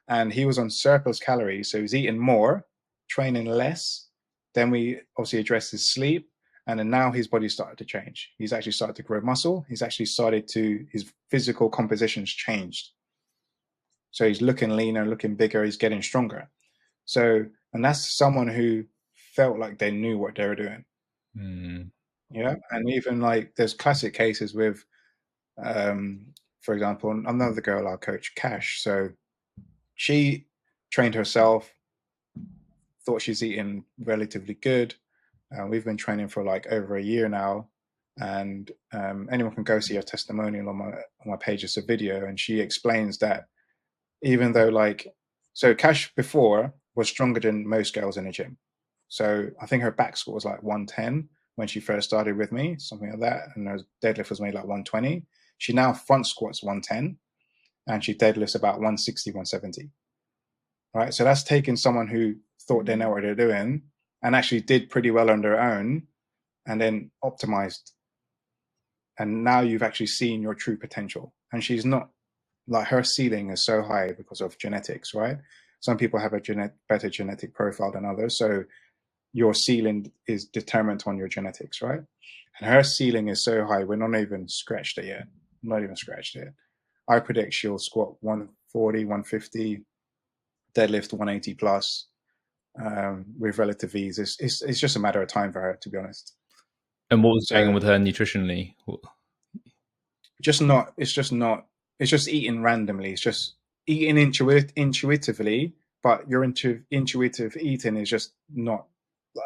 And he was on surplus calories. So he was eating more, training less, Then we obviously addressed his sleep, and then now his body started to change. He's actually started to grow muscle. He's actually started to, his physical composition's changed. So he's looking leaner, looking bigger, he's getting stronger. So, and that's someone who felt like they knew what they were doing. Yeah. And even like there's classic cases with, for example, another girl I coach, Cash. So she trained herself, thought she's eating relatively good. We've been training for like over a year now, and anyone can go see her testimonial on my page. It's a video, and she explains that even though like, so Cash before was stronger than most girls in the gym. So I think her back squat was like 110 when she first started with me, something like that, and her deadlift was maybe like 120. She now front squats 110, and she deadlifts about 160, 170. Right, so that's taking someone who thought they know what they're doing and actually did pretty well on their own, and then optimized. And now you've actually seen your true potential. And she's not like, her ceiling is so high because of genetics, right? Some people have a better genetic profile than others. So your ceiling is determined on your genetics, right? And her ceiling is so high, we're not even scratched it yet. Not even scratched it. I predict she'll squat 140, 150, deadlift 180 plus, with relative ease. It's just a matter of time for her, to be honest. And what was going on So with her nutritionally? it's just eating randomly. It's just eating intuitively, but your intuitive eating is just not,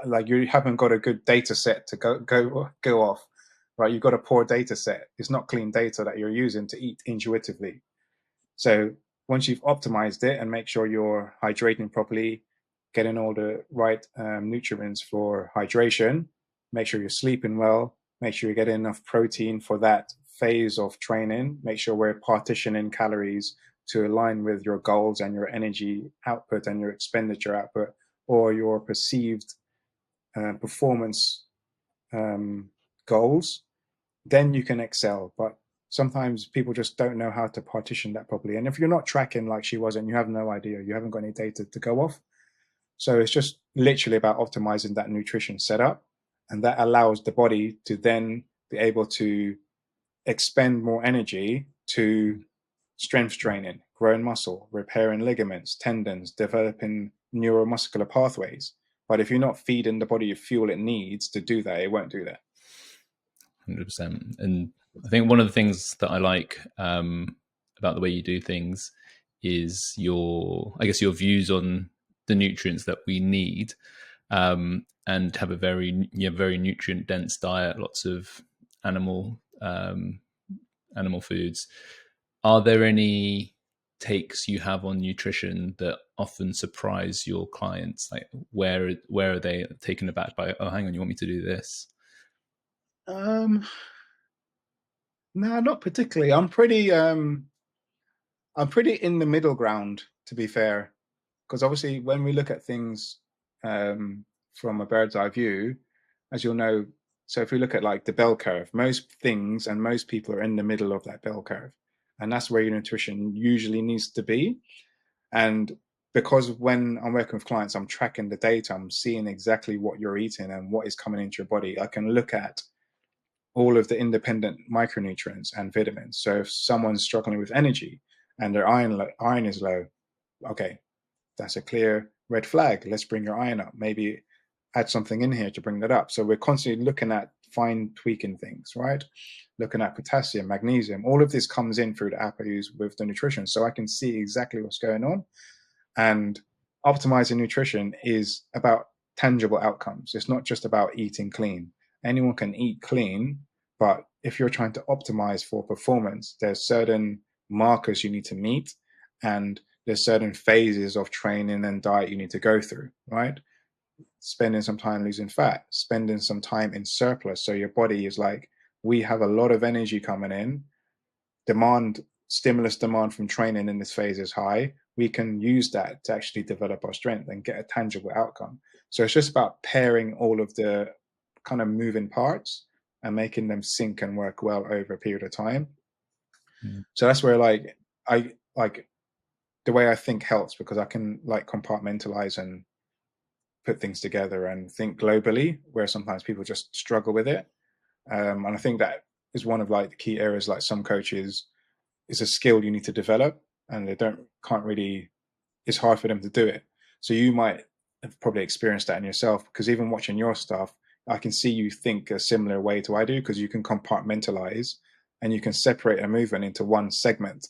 like, you haven't got a good data set to go off, right? You've got a poor data set. It's not clean data that you're using to eat intuitively. So once you've optimized it and make sure you're hydrating properly, getting all the right nutrients for hydration, make sure you're sleeping well, make sure you're getting enough protein for that phase of training, make sure we're partitioning calories to align with your goals and your energy output and your expenditure output, or your perceived performance goals, then you can excel. But sometimes people just don't know how to partition that properly. And if you're not tracking like she was, and you have no idea, you haven't got any data to go off. So it's just literally about optimizing that nutrition setup. And that allows the body to then be able to expend more energy to strength training, growing muscle, repairing ligaments, tendons, developing neuromuscular pathways. But if you're not feeding the body the fuel it needs to do that, it won't do that. 100%. And I think one of the things that I like about the way you do things is I guess your views on the nutrients that we need, and have a very nutrient dense diet, lots of animal foods. Are there any takes you have on nutrition that often surprise your clients? Like where are they taken aback by, oh, hang on, you want me to do this? No, not particularly. I'm pretty in the middle ground, to be fair, because obviously when we look at things from a bird's eye view, as you'll know, so if we look at like the bell curve, most things and most people are in the middle of that bell curve, and that's where your nutrition usually needs to be. And because when I'm working with clients, I'm tracking the data, I'm seeing exactly what you're eating and what is coming into your body. I can look at all of the independent micronutrients and vitamins. So if someone's struggling with energy and their iron is low, okay, that's a clear red flag. Let's bring your iron up. Maybe add something in here to bring that up. So we're constantly looking at fine tweaking things, right? Looking at potassium, magnesium, all of this comes in through the app I use with the nutrition. So I can see exactly what's going on. And optimizing nutrition is about tangible outcomes. It's not just about eating clean. Anyone can eat clean, but if you're trying to optimize for performance, there's certain markers you need to meet, and there's certain phases of training and diet you need to go through, right? Spending some time losing fat, spending some time in surplus. So your body is like, we have a lot of energy coming in, stimulus demand from training in this phase is high. We can use that to actually develop our strength and get a tangible outcome. So it's just about pairing all of the kind of moving parts and making them sync and work well over a period of time. So that's where I like the way I think helps, because I can like compartmentalize and put things together and think globally, where sometimes people just struggle with it. And I think that is one of like the key areas. Like some coaches, is a skill you need to develop, and they can't really. It's hard for them to do it. So you might have probably experienced that in yourself, because even watching your stuff, I can see you think a similar way to I do, because you can compartmentalize and you can separate a movement into one segment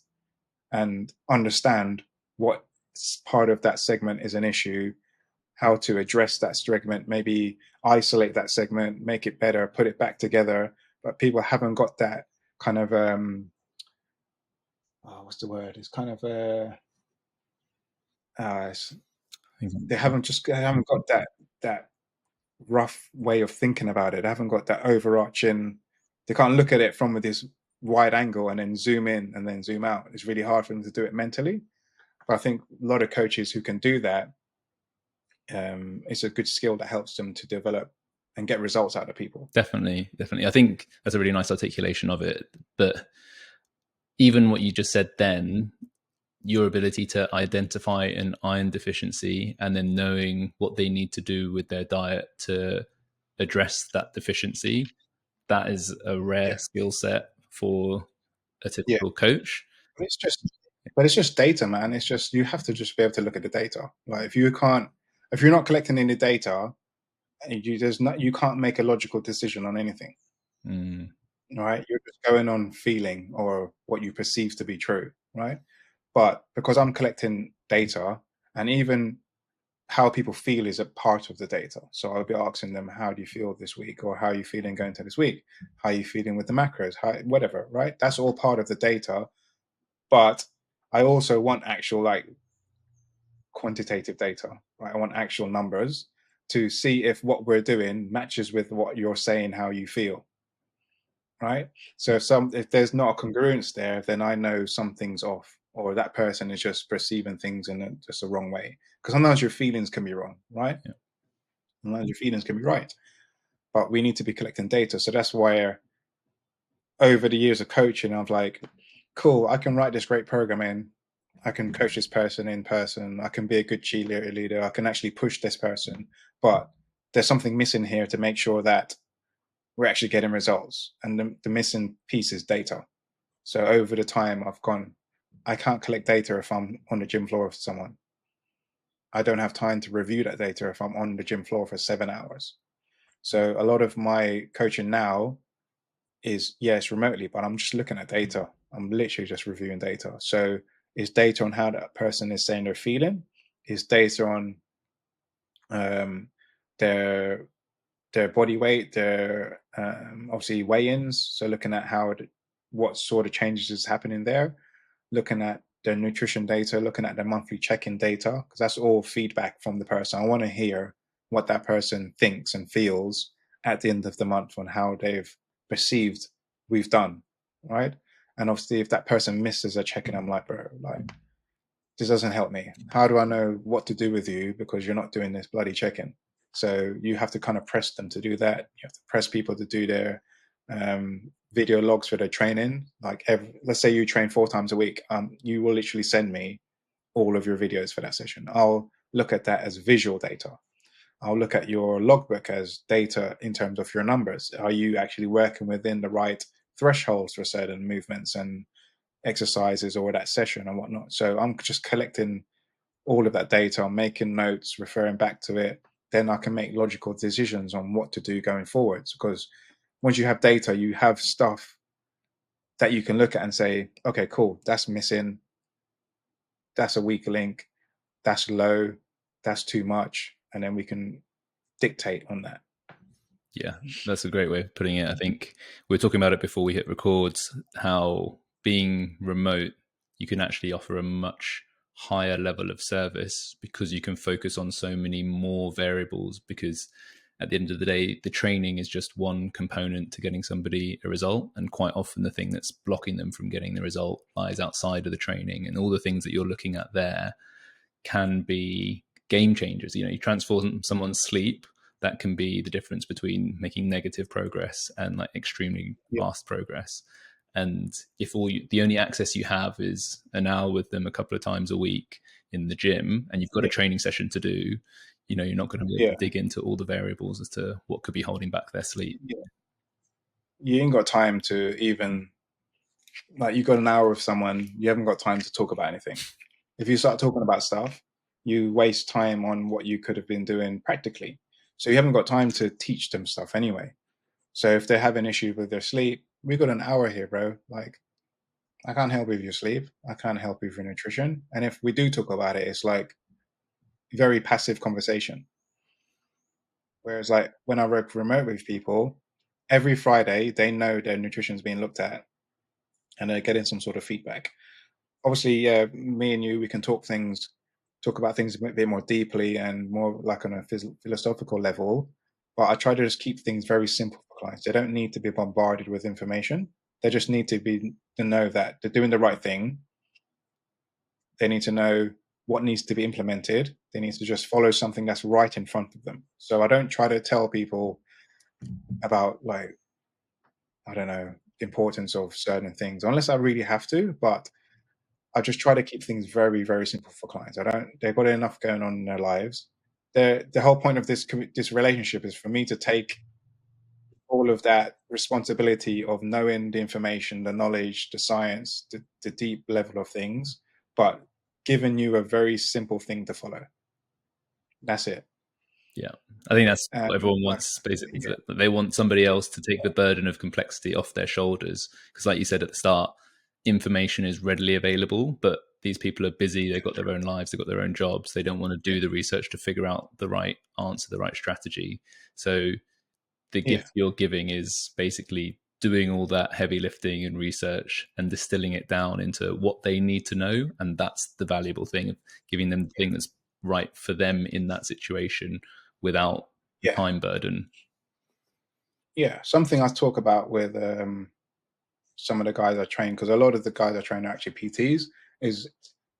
and understand what part of that segment is an issue, how to address that segment, maybe isolate that segment, make it better, put it back together. But people haven't got that kind of what's the word? It's kind of they haven't got that rough way of thinking about it. They haven't got that overarching. They can't look at it from this wide angle and then zoom in and then zoom out. It's really hard for them to do it mentally. But I think a lot of coaches who can do that, it's a good skill that helps them to develop and get results out of people. Definitely. I think that's a really nice articulation of it. But even what you just said then, your ability to identify an iron deficiency and then knowing what they need to do with their diet to address that deficiency, that is a rare skill set for a typical coach. But it's just data, man. It's just, you have to just be able to look at the data. Like if you're not collecting any data, you can't make a logical decision on anything. Right? You're just going on feeling or what you perceive to be true, right? But because I'm collecting data, and even how people feel is a part of the data. So I'll be asking them, how do you feel this week? Or how are you feeling going to this week? How are you feeling with the macros? Whatever, right? That's all part of the data. But I also want actual like quantitative data, right? I want actual numbers to see if what we're doing matches with what you're saying, how you feel, right? So if there's not a congruence there, then I know something's off, or that person is just perceiving things in just the wrong way. Because sometimes your feelings can be wrong, right? Yeah. Sometimes your feelings can be right, but we need to be collecting data. So that's why over the years of coaching, I'm like, cool, I can write this great program in. I can coach this person in person. I can be a good cheerleader leader. I can actually push this person. But there's something missing here to make sure that we're actually getting results. And the missing piece is data. So over the time I've gone, I can't collect data if I'm on the gym floor with someone. I don't have time to review that data if I'm on the gym floor for 7 hours. So a lot of my coaching now is, yes, remotely, but I'm just looking at data. I'm literally just reviewing data. So is data on how that person is saying they're feeling? Is data on their body weight, their obviously weigh-ins? So looking at what sort of changes is happening there, looking at their nutrition data, looking at their monthly check-in data, because that's all feedback from the person. I want to hear what that person thinks and feels at the end of the month on how they've perceived we've done, right? And obviously, if that person misses a check-in, I'm like, bro, like, this doesn't help me. How do I know what to do with you because you're not doing this bloody check-in? So you have to kind of press them to do that. You have to press people to do their video logs for their training. Like let's say you train 4 times a week. You will literally send me all of your videos for that session. I'll look at that as visual data. I'll look at your logbook as data in terms of your numbers. Are you actually working within the right thresholds for certain movements and exercises or that session and whatnot? So I'm just collecting all of that data, I'm making notes, referring back to it. Then I can make logical decisions on what to do going forwards. Because once you have data, you have stuff that you can look at and say, okay, cool, that's missing. That's a weak link. That's low. That's too much. And then we can dictate on that. Yeah, that's a great way of putting it. I think we were talking about it before we hit records, how being remote, you can actually offer a much higher level of service because you can focus on so many more variables, because at the end of the day, the training is just one component to getting somebody a result. And quite often the thing that's blocking them from getting the result lies outside of the training, and all the things that you're looking at there can be game changers. You transform someone's sleep. That can be the difference between making negative progress and like extremely fast progress. And if the only access you have is an hour with them a couple of times a week in the gym, and you've got a training session to do, you're not going to be able Yeah. to dig into all the variables as to what could be holding back their sleep. Yeah. You ain't got time to even, like, you got an hour with someone, you haven't got time to talk about anything. If you start talking about stuff, you waste time on what you could have been doing practically. So you haven't got time to teach them stuff anyway. So if they have an issue with their sleep, we got an hour here, bro. Like, I can't help with your sleep. I can't help with your nutrition. And if we do talk about it, it's like very passive conversation. Whereas like when I work remote with people, every Friday they know their nutrition's being looked at and they're getting some sort of feedback. Obviously, yeah, me and you, we can talk about things a bit more deeply and more like on a philosophical level. But I try to just keep things very simple for clients. They don't need to be bombarded with information. They just need to know that they're doing the right thing. They need to know what needs to be implemented. They need to just follow something that's right in front of them. So I don't try to tell people about, like, I don't know, importance of certain things unless I really have to. But I just try to keep things very, very simple for clients. They've got enough going on in their lives. The whole point of this relationship is for me to take all of that responsibility of knowing the information, the knowledge, the science, the deep level of things, but giving you a very simple thing to follow. That's it. Yeah, I think that's what And everyone wants, basically. Yeah. They want somebody else to take the burden of complexity off their shoulders. Because like you said at the start, information is readily available, but these people are busy. They've got their own lives. They've got their own jobs. They don't want to do the research to figure out the right answer, the right strategy. So the yeah, gift you're giving is basically doing all that heavy lifting and research and distilling it down into what they need to know. And that's the valuable thing, of giving them the thing that's right for them in that situation without the yeah, time burden. yeah. Something I talk about with some of the guys I train, because a lot of the guys I train are actually PTs, is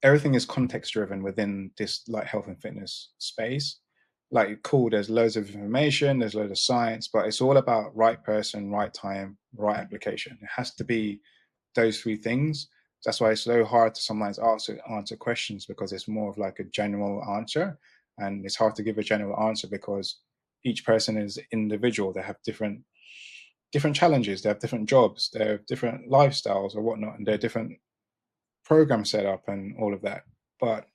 everything is context driven within this like health and fitness space. Like, cool, there's loads of information, there's loads of science, but it's all about right person, right time, right application. It has to be those three things. That's why it's so hard to sometimes answer questions, because it's more of like a general answer, and it's hard to give a general answer because each person is individual. They have different challenges. They have different jobs. They have different lifestyles or whatnot, and they're different program setup and all of that. But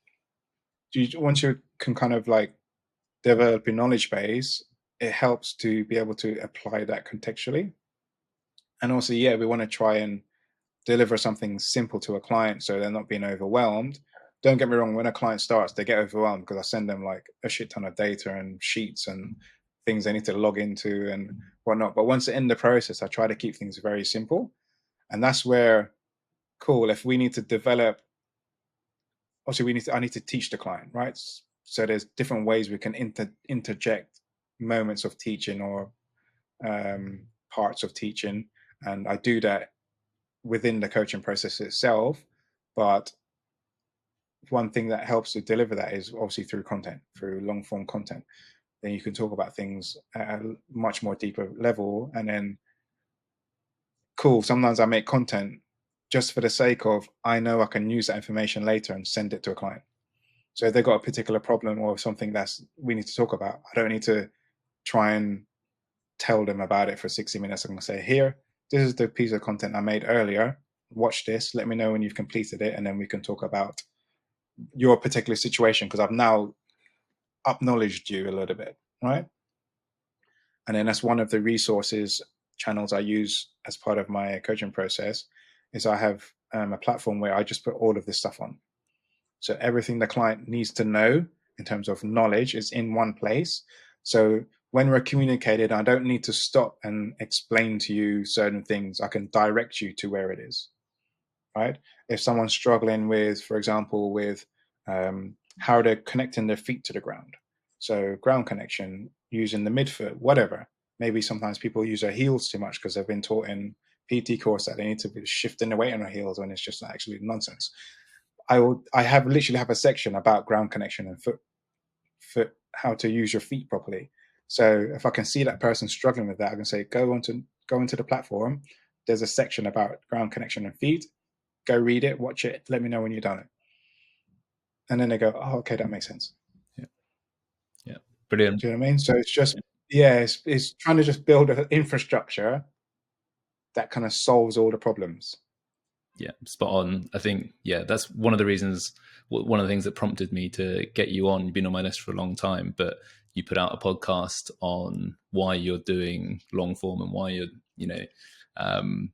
once you can kind of like develop your knowledge base, it helps to be able to apply that contextually. And also, yeah, we want to try and deliver something simple to a client so they're not being overwhelmed. Don't get me wrong, when a client starts, they get overwhelmed because I send them like a shit ton of data and sheets and things they need to log into and whatnot. But once they're in the process, I try to keep things very simple. And that's where, cool, if we need to develop, obviously I need to teach the client, right? So there's different ways we can interject moments of teaching or parts of teaching. And I do that within the coaching process itself. But one thing that helps to deliver that is obviously through content, through long form content. Then you can talk about things at a much more deeper level. And then, cool, sometimes I make content just for the sake of, I know I can use that information later and send it to a client. So if they've got a particular problem or something that's we need to talk about, I don't need to try and tell them about it for 60 minutes. I'm going to say, here, this is the piece of content I made earlier. Watch this. Let me know when you've completed it. And then we can talk about your particular situation, because I've now acknowledged you a little bit, right? And then that's one of the resources channels I use as part of my coaching process is I have a platform where I just put all of this stuff on. So everything the client needs to know in terms of knowledge is in one place. So when we're communicating, I don't need to stop and explain to you certain things. I can direct you to where it is, right? If someone's struggling with, for example, with how they're connecting their feet to the ground. So ground connection, using the midfoot, whatever. Maybe sometimes people use their heels too much because they've been taught in PT course that they need to be shifting the weight on their heels when it's just actually nonsense. I literally have a section about ground connection and foot how to use your feet properly. So if I can see that person struggling with that, I can say, go into the platform. There's a section about ground connection and feet. Go read it, watch it, let me know when you've done it. And then they go, oh, okay, that makes sense. Yeah. Brilliant. Do you know what I mean? So it's just, yeah, it's trying to just build an infrastructure that kind of solves all the problems. Yeah, spot on. I think, yeah, that's one of the reasons, one of the things that prompted me to get you on. You've been on my list for a long time, but you put out a podcast on why you're doing long form and why you're, um,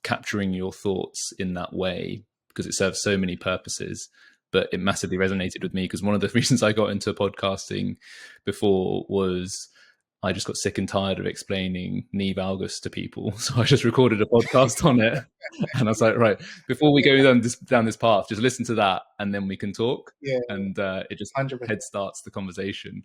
capturing your thoughts in that way, because it serves so many purposes. But it massively resonated with me because one of the reasons I got into podcasting before was I just got sick and tired of explaining Neve Algus to people. So I just recorded a podcast on it. And I was like, right, before we go down this path, just listen to that and then we can talk. Yeah, And it just 100%. head starts the conversation.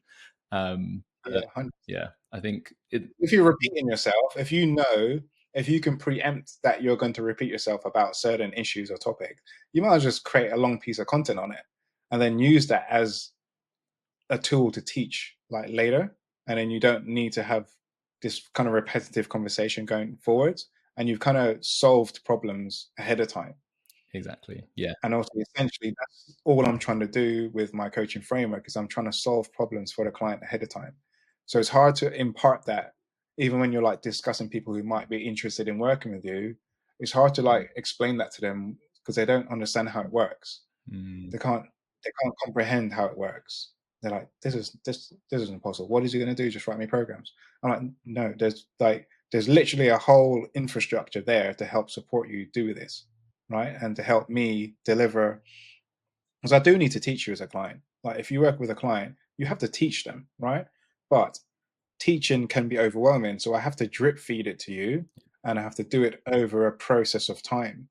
Yeah, But 100%. yeah, I think it, If you're repeating yourself, if you can preempt that you're going to repeat yourself about certain issues or topics, you might as well just create a long piece of content on it and then use that as a tool to teach like later. And then you don't need to have this kind of repetitive conversation going forwards. And you've kind of solved problems ahead of time. exactly. Yeah. And also, essentially, that's all I'm trying to do with my coaching framework is I'm trying to solve problems for the client ahead of time. So it's hard to impart that, even when you're like discussing people who might be interested in working with you. It's hard to like explain that to them because they don't understand how it works. Mm, They can't comprehend how it works. They're like, this is impossible. What is he going to do? Just write me programs? I'm like, no. There's literally a whole infrastructure there to help support you do this, right? And to help me deliver, because I do need to teach you as a client. Like if you work with a client, you have to teach them, right? But teaching can be overwhelming, so I have to drip feed it to you, and I have to do it over a process of time,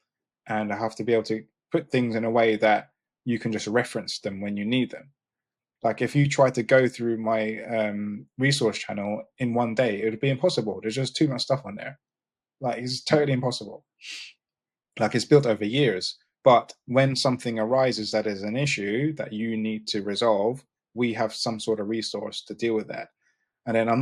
and I have to be able to put things in a way that you can just reference them when you need them. Like if you try to go through my resource channel in one day, it would be impossible. There's just too much stuff on there. Like it's totally impossible. Like it's built over years. But when something arises that is an issue that you need to resolve, we have some sort of resource to deal with that. And then I'm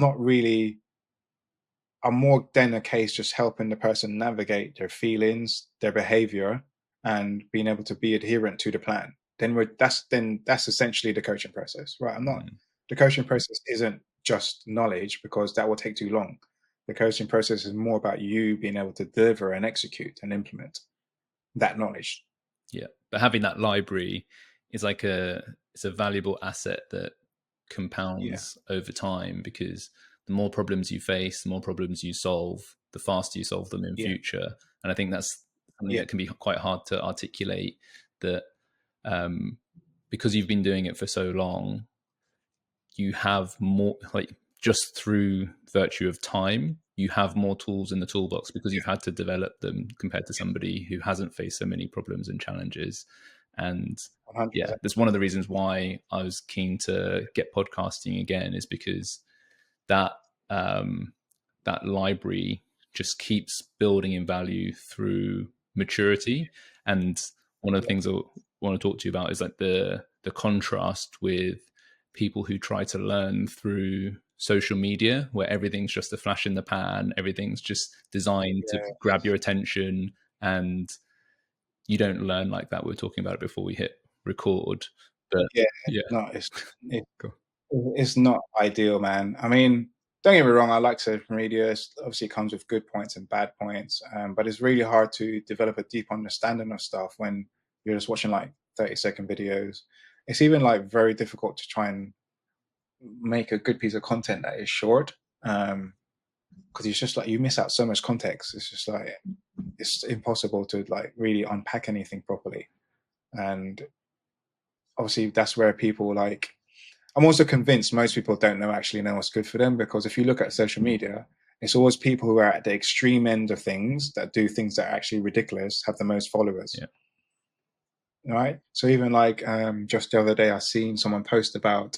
more than a case just helping the person navigate their feelings, their behavior, and being able to be adherent to the plan. That's essentially the coaching process, right? mm. The coaching process isn't just knowledge because that will take too long. The coaching process is more about you being able to deliver and execute and implement that knowledge. Yeah, but having that library is like it's a valuable asset that Yeah, compounds over time, because the more problems you face, the more problems you solve, the faster you solve them in yeah, future. And I think that's something yeah, that can be quite hard to articulate, that um, because you've been doing it for so long, you have more, like, just through virtue of time, you have more tools in the toolbox because you've had to develop them compared to somebody who hasn't faced so many problems and challenges. And yeah, 100%. that's one of the reasons why I was keen to get podcasting again, is because that um, that library just keeps building in value through maturity. And one of the Yeah, things I want to talk to you about is like the contrast with people who try to learn through social media, where everything's just a flash in the pan, everything's just designed to yeah, grab your attention, and you don't learn like that. We were talking about it before we hit record, but yeah. yeah, No, it, cool. it's not ideal, man. I mean, don't get me wrong. I like social media. Obviously, it comes with good points and bad points, but it's really hard to develop a deep understanding of stuff when you're just watching like 30-second videos. It's even like very difficult to try and make a good piece of content that is short, because it's just like you miss out so much context. It's just like it's impossible to like really unpack anything properly. And obviously, that's where people like I'm also convinced most people don't actually know what's good for them, because if you look at social media, it's always people who are at the extreme end of things that do things that are actually ridiculous have the most followers, Yeah. right? So even like just the other day, I seen someone post about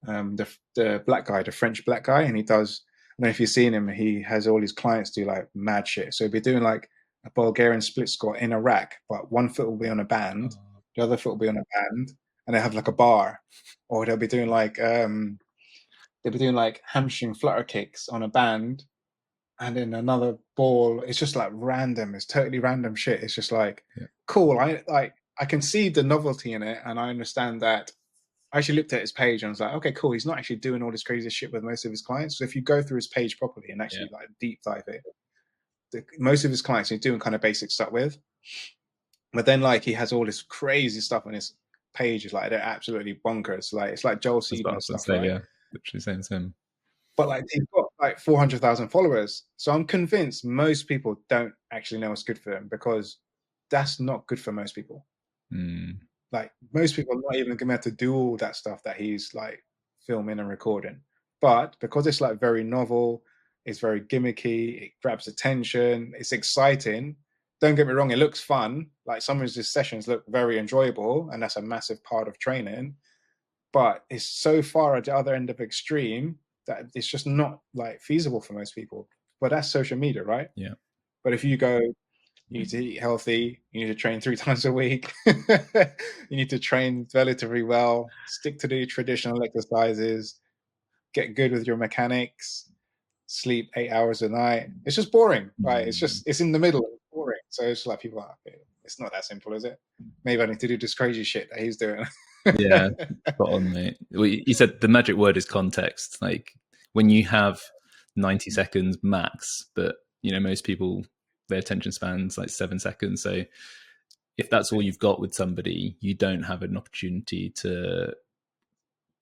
the black guy, the French black guy, and he does. I don't know if you've seen him. He has all his clients do like mad shit. So he'll be doing like a Bulgarian split squat in a rack, but one foot will be on a band, the other foot will be on a band, and they have like a bar, or they'll be doing like hamstring flutter kicks on a band, and then another ball. It's just like random. It's totally random shit. It's just like Yeah. cool. I can see the novelty in it, and I understand that I actually looked at his page and I was like, okay, cool. He's not actually doing all this crazy shit with most of his clients. So if you go through his page properly and Yeah. actually like deep dive it, most of his clients he's doing kind of basic stuff with. But then like he has all this crazy stuff on his page. Is like they're absolutely bonkers. Like it's like Joel That's what I Seedman was going to stuff, say. right? Yeah. Literally saying to him. But like he's got like 400,000 followers. So I'm convinced most people don't actually know what's good for them, because that's not good for most people. Mm. Like most people are not even going to do all that stuff that he's like filming and recording. But because it's like very novel, it's very gimmicky, it grabs attention, it's exciting. Don't get me wrong, it looks fun. Like some of his sessions look very enjoyable, and that's a massive part of training. But it's so far at the other end of extreme that it's just not like feasible for most people. But that's social media, right? Yeah. But if you go, you need to eat healthy, you need to train 3 times a week, you need to train relatively well, stick to the traditional exercises, get good with your mechanics, sleep 8 hours a night. It's just boring, right? Mm. It's in the middle, it's boring. So it's like people are, okay, it's not that simple, is it? Maybe I need to do this crazy shit that he's doing. Yeah, spot on, mate. Well, you said the magic word is context. Like when you have 90 seconds max, but most people, their attention span's like 7 seconds. So if that's all you've got with somebody, you don't have an opportunity to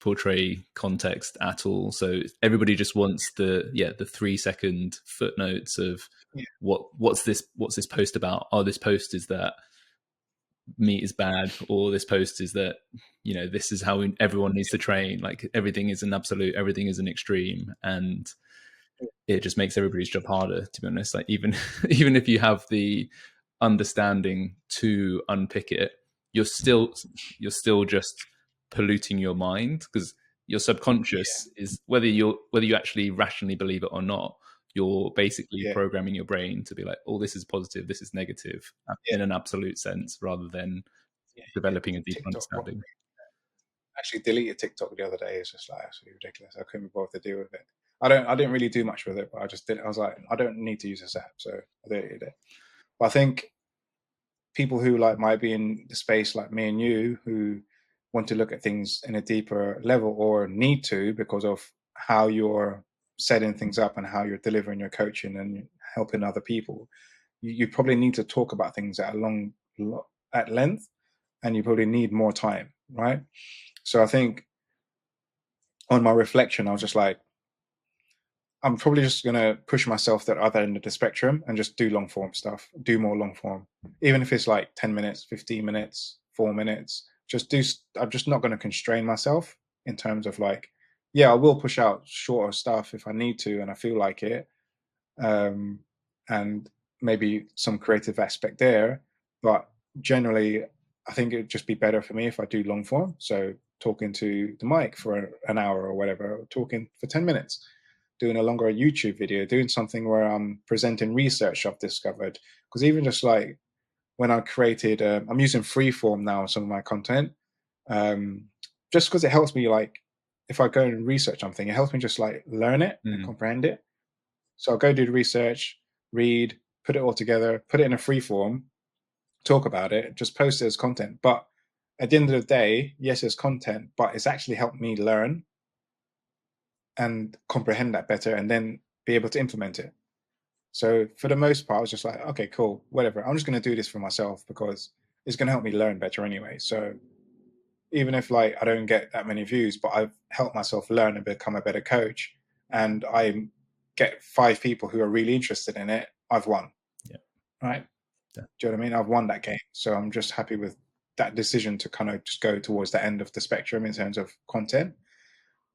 portray context at all. So everybody just wants the 3 second footnotes of Yeah, what's this post about? Oh, this post is that meat is bad, or this post is that this is how everyone needs to train. Like everything is an absolute, everything is an extreme, and it just makes everybody's job harder, to be honest. Like even even if you have the understanding to unpick it, you're still just polluting your mind, because your yeah, subconscious is, whether you actually rationally believe it or not, you're basically yeah, programming your brain to be like, oh, this is positive, this is negative, yeah, in an absolute sense, rather than yeah. You developing a get deep TikTok understanding. actually deleted TikTok the other day. It's just like absolutely ridiculous. I couldn't be bothered to deal with it. I didn't really do much with it, but I just did. I was like, I don't need to use this app, so I deleted it. But I think people who like might be in the space like me and you, who want to look at things in a deeper level, or need to because of how you're setting things up and how you're delivering your coaching and helping other people, you probably need to talk about things at length, and you probably need more time, right? So I think on my reflection, I was just like, I'm probably just gonna push myself that other end of the spectrum and just do long form stuff, do more long form, even if it's like 10 minutes, 15 minutes, 4 minutes. Just do. I'm just not going to constrain myself in terms of like, yeah, I will push out shorter stuff if I need to and I feel like it, um, and maybe some creative aspect there. But generally, I think it'd just be better for me if I do long form. So talking to the mic for an hour or whatever, or talking for 10 minutes, doing a longer YouTube video, doing something where I'm presenting research I've discovered. Because even just like when I created, I'm using freeform now in some of my content, um, just because it helps me like, if I go and research something, it helps me just like learn it and Mm. comprehend it. So I'll go do the research, read, put it all together, put it in a free form, talk about it, just post it as content. But at the end of the day, yes, it's content, but it's actually helped me learn and comprehend that better and then be able to implement it. So for the most part, I was just like, okay, cool, whatever. I'm just going to do this for myself because it's going to help me learn better anyway. So even if like I don't get that many views, but I've helped myself learn and become a better coach, and I get 5 people who are really interested in it, I've won. Yeah. Right? Yeah. Do you know what I mean? I've won that game. So I'm just happy with that decision to kind of just go towards the end of the spectrum in terms of content.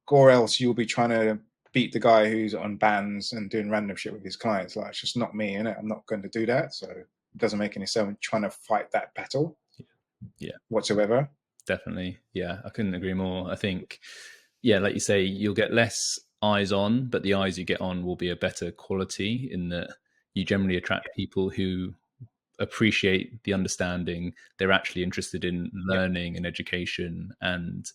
Or else you'll be trying to beat the guy who's on bands and doing random shit with his clients. Like, it's just not me, innit? I'm not going to do that. So it doesn't make any sense trying to fight that battle Yeah. whatsoever. Definitely. Yeah, I couldn't agree more. I think, yeah, like you say, you'll get less eyes on, but the eyes you get on will be a better quality, in that you generally attract people who appreciate the understanding. They're actually interested in Yeah. learning and education, and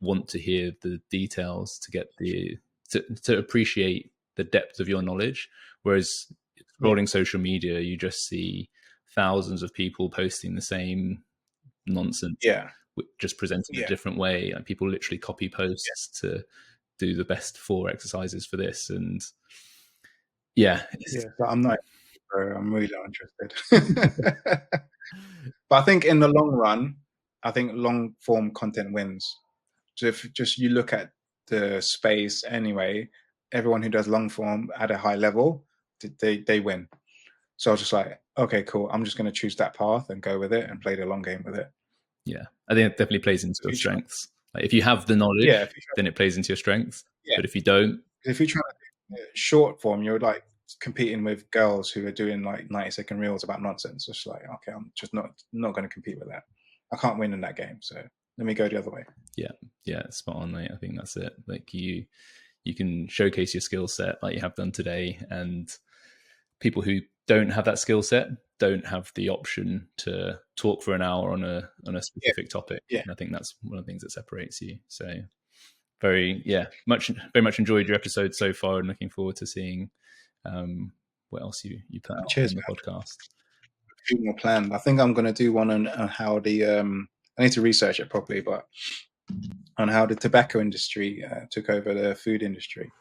want to hear the details to get to appreciate the depth of your knowledge. Whereas Yeah. scrolling social media, you just see thousands of people posting the same nonsense Yeah. just presented in a different way. And people literally copy posts to do the best 4 exercises for this. And so I'm not, I'm really not interested. But I think in the long run, I think long form content wins. So if just you look at the space anyway, everyone who does long form at a high level, they win. So I was just like, okay, cool. I'm just going to choose that path and go with it and play the long game with it. Yeah, I think it definitely plays into your strengths. Like if you have the knowledge, then it plays into your strengths. But if you don't, if you're trying to do short form, you're like competing with girls who are doing like 90-second reels about nonsense. It's like, okay, I'm just not going to compete with that. I can't win in that game, so let me go the other way. Yeah, spot on, mate. I think that's it. Like you can showcase your skill set like you have done today, and people who don't have that skill set don't have the option to talk for an hour on a specific topic. Yeah. And I think that's one of the things that separates you. So very much enjoyed your episode so far, and looking forward to seeing what else you put out on the podcast. A few more planned. I think I'm going to do one on how the I need to research it properly, but on how the tobacco industry took over the food industry.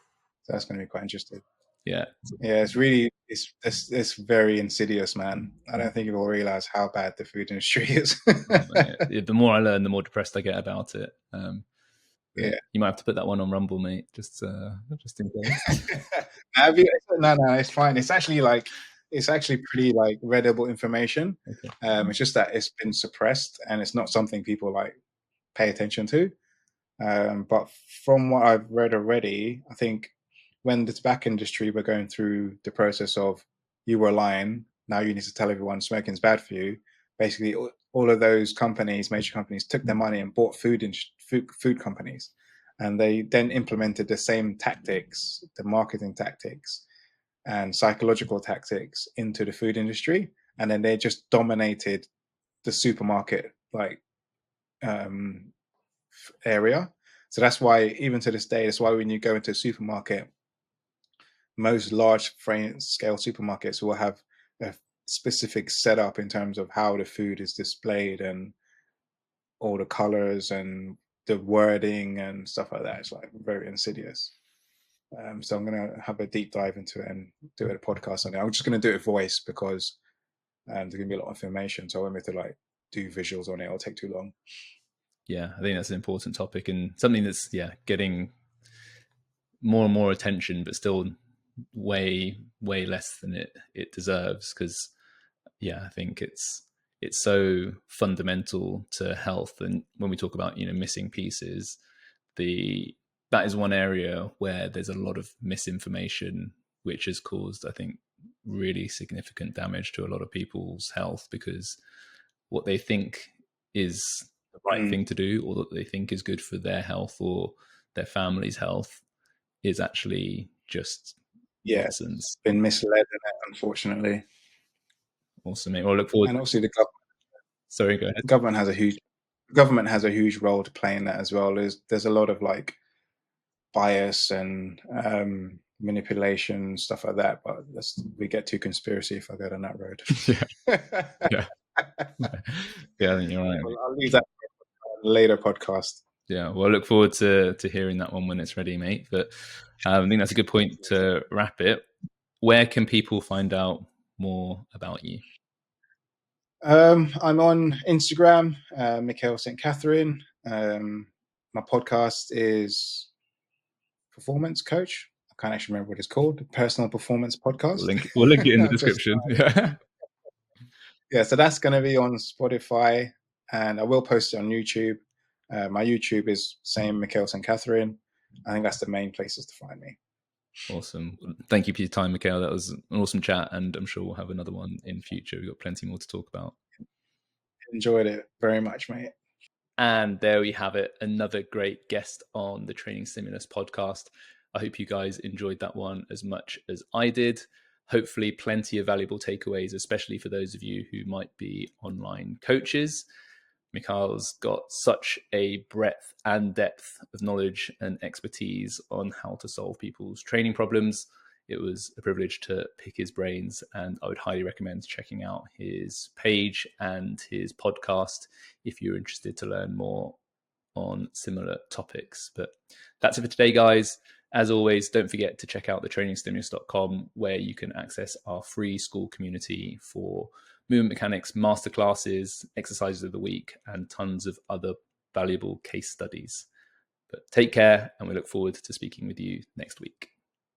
So that's going to be quite interesting. Yeah, it's really it's very insidious, man. I don't think people realize how bad the food industry is. The more I learn, the more depressed I get about it. You might have to put that one on Rumble, mate. Just in case. No, it's fine. It's actually pretty like readable information. Okay. It's just that it's been suppressed and it's not something people like pay attention to. But from what I've read already, I think when the tobacco industry were going through the process of you were lying, now you need to tell everyone smoking is bad for you. Basically, all of those companies, major companies, took their money and bought food companies, and they then implemented the same tactics, the marketing tactics and psychological tactics into the food industry, and then they just dominated the supermarket area. So that's why even to this day, that's why when you go into a supermarket, most large scale supermarkets will have a specific setup in terms of how the food is displayed and all the colors and the wording and stuff like that. It's like very insidious. So I'm going to have a deep dive into it and do a podcast on it. I'm just going to do it voice because there's going to be a lot of information. So I won't be able to like do visuals on it. It'll take too long. Yeah, I think that's an important topic and something that's getting more and more attention, but still way less than it deserves. Because I think it's so fundamental to health. And when we talk about missing pieces, that is one area where there's a lot of misinformation, which has caused, I think, really significant damage to a lot of people's health, because what they think is the right thing to do, or that they think is good for their health or their family's health, is actually just nonsense. Been misled in it, unfortunately. Awesome, mate. Well, I look forward. And obviously the government. Sorry, go ahead. The government has a huge role to play in that as well. There's a lot of like bias and manipulation, stuff like that. But we get too conspiracy if I go down that road. Yeah, I think you're right. I'll leave that for a later podcast. Yeah, well, I look forward to hearing that one when it's ready, mate. But I think that's a good point to wrap it. Where can people find out more about you? I'm on Instagram, Mikhail St. Catherine. My podcast is Performance Coach. I can't actually remember what it's called. Personal Performance Podcast. We'll link it in the description. Yeah, so that's going to be on Spotify, and I will post it on YouTube. My YouTube is same, Mikhail St. Catherine. I think that's the main places to find me. Awesome. Thank you for your time, Mikhail. That was an awesome chat, and I'm sure we'll have another one in future. We've got plenty more to talk about. Enjoyed it very much, mate. And there we have it. Another great guest on the Training Stimulus podcast. I hope you guys enjoyed that one as much as I did. Hopefully plenty of valuable takeaways, especially for those of you who might be online coaches. Mikhail's got such a breadth and depth of knowledge and expertise on how to solve people's training problems. It was a privilege to pick his brains, and I would highly recommend checking out his page and his podcast if you're interested to learn more on similar topics. But that's it for today, guys. As always, don't forget to check out thetrainingstimulus.com, where you can access our free Skool community for movement mechanics, masterclasses, exercises of the week, and tons of other valuable case studies. But take care, and we look forward to speaking with you next week.